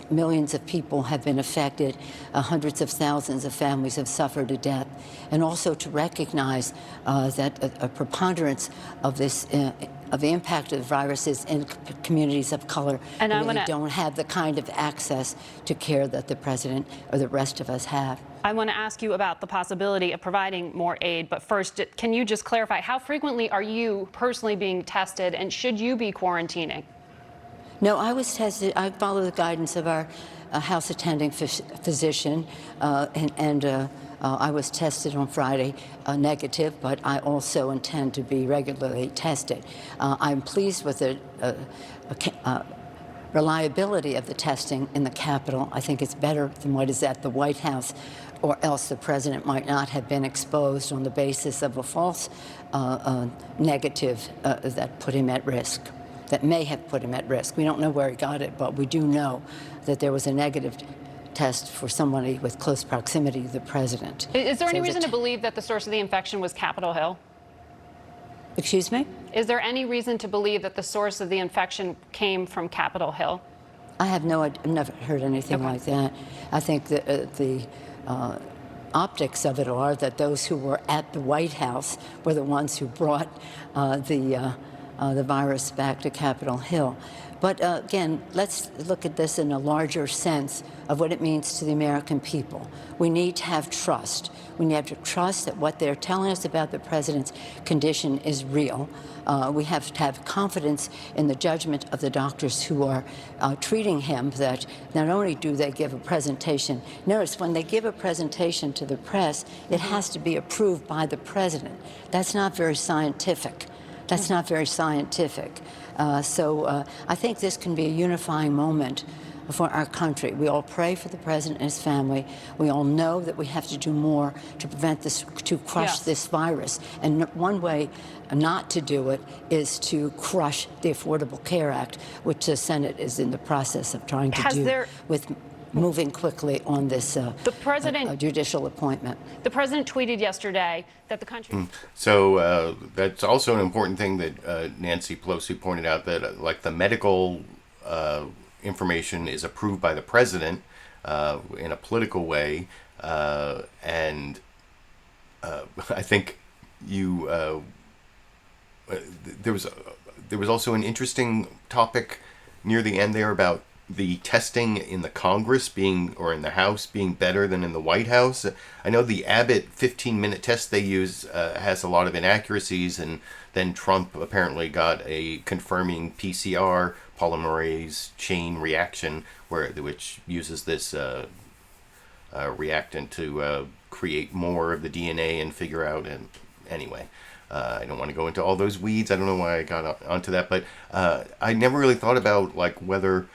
millions of people have been affected, hundreds of thousands of families have suffered a death, and also to recognize that a preponderance of this of the impact of the virus is in communities of color who really don't have the kind of access to care that the President or the rest of us have. I want to ask you about the possibility of providing more aid, but first, can you just clarify, how frequently are you personally being tested, and should you be quarantining? No, I was tested. I follow the guidance of our house attending physician, I was tested on Friday negative, but I also intend to be regularly tested. I'm pleased with the reliability of the testing in the Capitol. I think it's better than what is at the White House, or else the President might not have been exposed on the basis of a false negative that put him at risk, that may have put him at risk. We don't know where he got it, but we do know that there was a negative test for somebody with close proximity to the President. Is there any reason to believe that the source of the infection was Capitol Hill? Excuse me? Is there any reason to believe that the source of the infection came from Capitol Hill? I have I've never heard anything like that. I think that the optics of it are that those who were at the White House were the ones who brought the virus back to Capitol Hill. But again, let's look at this in a larger sense of what it means to the American people. We need to have trust. We need to trust that what they're telling us about the President's condition is real. We have to have confidence in the judgment of the doctors who are treating him, that not only do they give a presentation, notice when they give a presentation to the press, it has to be approved by the President. That's not very scientific. That's not very scientific. So I think this can be a unifying moment for our country. We all pray for the President and his family. We all know that we have to do more to prevent this, to crush this virus. And one way not to do it is to crush the Affordable Care Act, which the Senate is in the process of trying to do with moving quickly on this judicial appointment. The President tweeted yesterday that the country... So that's also an important thing that Nancy Pelosi pointed out, that like the medical information is approved by the President in a political way. And I think there was also an interesting topic near the end there about the testing in the Congress or in the House being better than in the White House. I know the Abbott 15-minute test they use has a lot of inaccuracies, and then Trump apparently got a confirming PCR polymerase chain reaction, which uses this reactant to create more of the DNA and figure out. And anyway, I don't want to go into all those weeds. I don't know why I got onto that, but I never really thought about like whether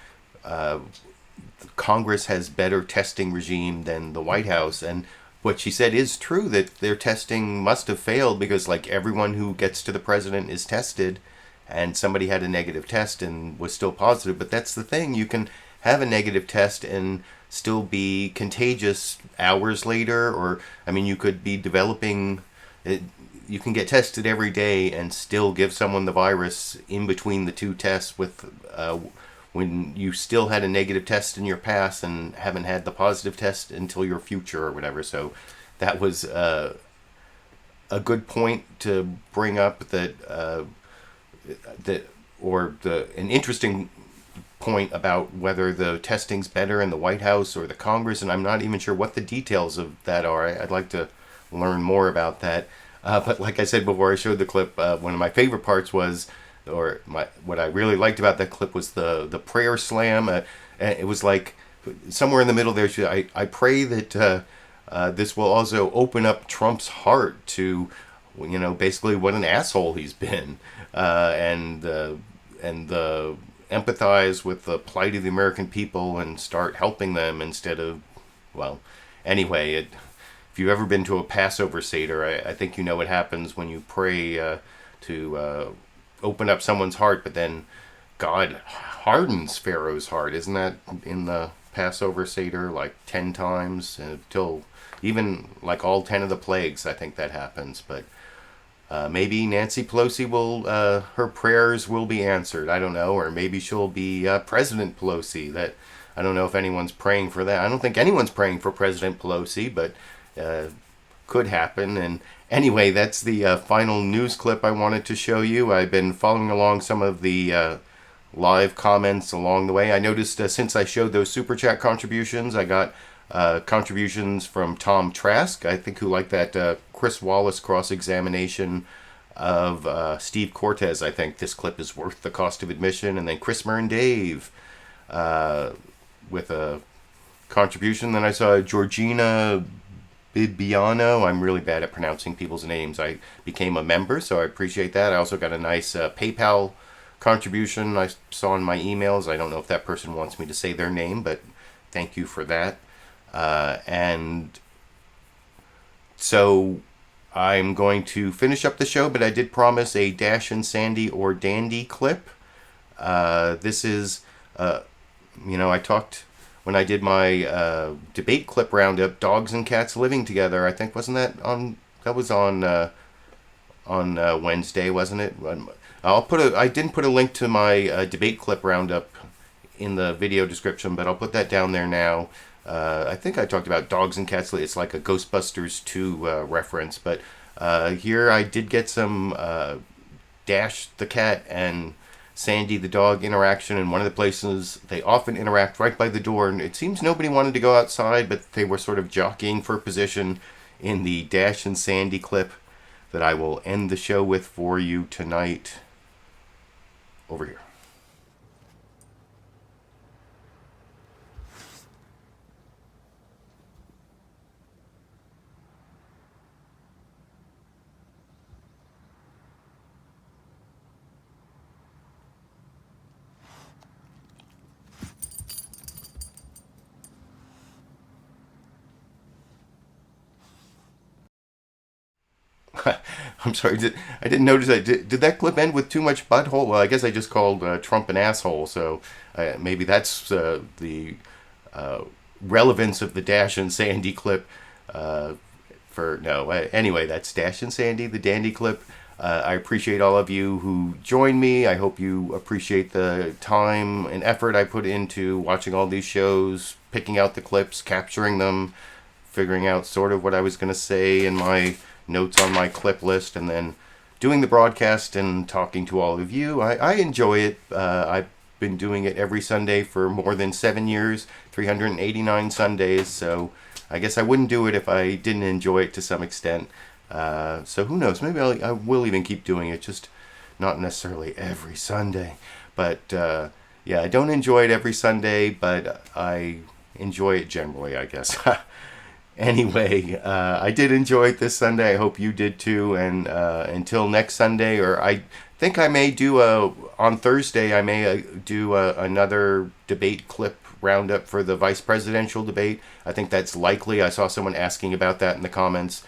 Congress has better testing regime than the White House, and what she said is true, that their testing must have failed because, like, everyone who gets to the president is tested, and somebody had a negative test and was still positive. But that's the thing. You can have a negative test and still be contagious hours later, or, I mean, you could be developing... You can get tested every day and still give someone the virus in between the two tests with... when you still had a negative test in your past and haven't had the positive test until your future or whatever. So that was a good point to bring up, an interesting point about whether the testing's better in the White House or the Congress, and I'm not even sure what the details of that are. I'd like to learn more about that. But like I said before I showed the clip, one of my favorite parts was... what I really liked about that clip was the prayer slam. It was like somewhere in the middle there. I pray that this will also open up Trump's heart to, basically what an asshole he's been, and empathize with the plight of the American people and start helping them instead of, well, anyway. If you've ever been to a Passover Seder, I think you know what happens when you pray to open up someone's heart, but then God hardens Pharaoh's heart. Isn't that in the Passover Seder like 10 times until even like all 10 of the plagues? I think that happens. But maybe Nancy Pelosi will, her prayers will be answered. I don't know. Or maybe she'll be President Pelosi. That I don't know if anyone's praying for that. I don't think anyone's praying for President Pelosi, but could happen. And anyway, that's the final news clip I wanted to show you. I've been following along some of the live comments along the way. I noticed since I showed those Super Chat contributions, I got contributions from Tom Trask, I think, who liked that Chris Wallace cross-examination of Steve Cortes. I think this clip is worth the cost of admission. And then Chrismer and Dave with a contribution. Then I saw Georgina Bibiano. I'm really bad at pronouncing people's names. I became a member, so I appreciate that. I also got a nice PayPal contribution I saw in my emails. I don't know if that person wants me to say their name, but thank you for that. And so I'm going to finish up the show, but I did promise a Dash and Sandy or Dandy clip. This is, I talked... when I did my debate clip roundup, dogs and cats living together. I think wasn't that on? That was on Wednesday, wasn't it? I didn't put a link to my debate clip roundup in the video description, but I'll put that down there now. I think I talked about dogs and cats. It's like a Ghostbusters 2 reference, but here I did get some Dash the cat and Sandy the dog interaction in one of the places they often interact, right by the door, and it seems nobody wanted to go outside, but they were sort of jockeying for position in the Dash and Sandy clip that I will end the show with for you tonight. Over here. I'm sorry, I didn't notice that. Did that clip end with too much butthole? Well, I guess I just called Trump an asshole, so maybe that's the relevance of the Dash and Sandy clip. Anyway, that's Dash and Sandy, the Dandy clip. I appreciate all of you who joined me. I hope you appreciate the time and effort I put into watching all these shows, picking out the clips, capturing them, figuring out sort of what I was going to say in my notes on my clip list, and then doing the broadcast and talking to all of you. I enjoy it. I've been doing it every Sunday for more than 7 years, 389 Sundays, so I guess I wouldn't do it if I didn't enjoy it to some extent. So who knows, maybe I will even keep doing it, just not necessarily every Sunday. But yeah, I don't enjoy it every Sunday, but I enjoy it generally, I guess. Anyway, I did enjoy it this Sunday. I hope you did too. And until next Sunday, or I think I may do on Thursday, I may do another debate clip roundup for the vice presidential debate. I think that's likely. I saw someone asking about that in the comments.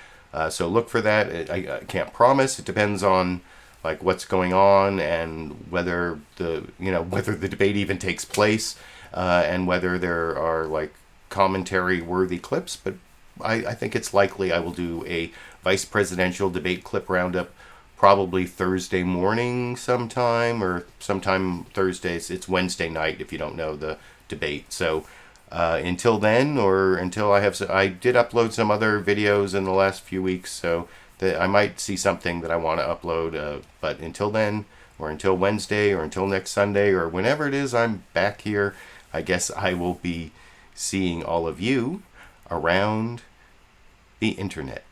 So look for that. I can't promise. It depends on like what's going on and whether the debate even takes place, and whether there are like commentary worthy clips. But I think it's likely I will do a vice presidential debate clip roundup probably Thursday morning sometime, or sometime Thursdays. It's Wednesday night if you don't know the debate. So until then, or until I did upload some other videos in the last few weeks, so that I might see something that I want to upload. But until then, or until Wednesday, or until next Sunday, or whenever it is I'm back here, I guess I will be seeing all of you around the internet.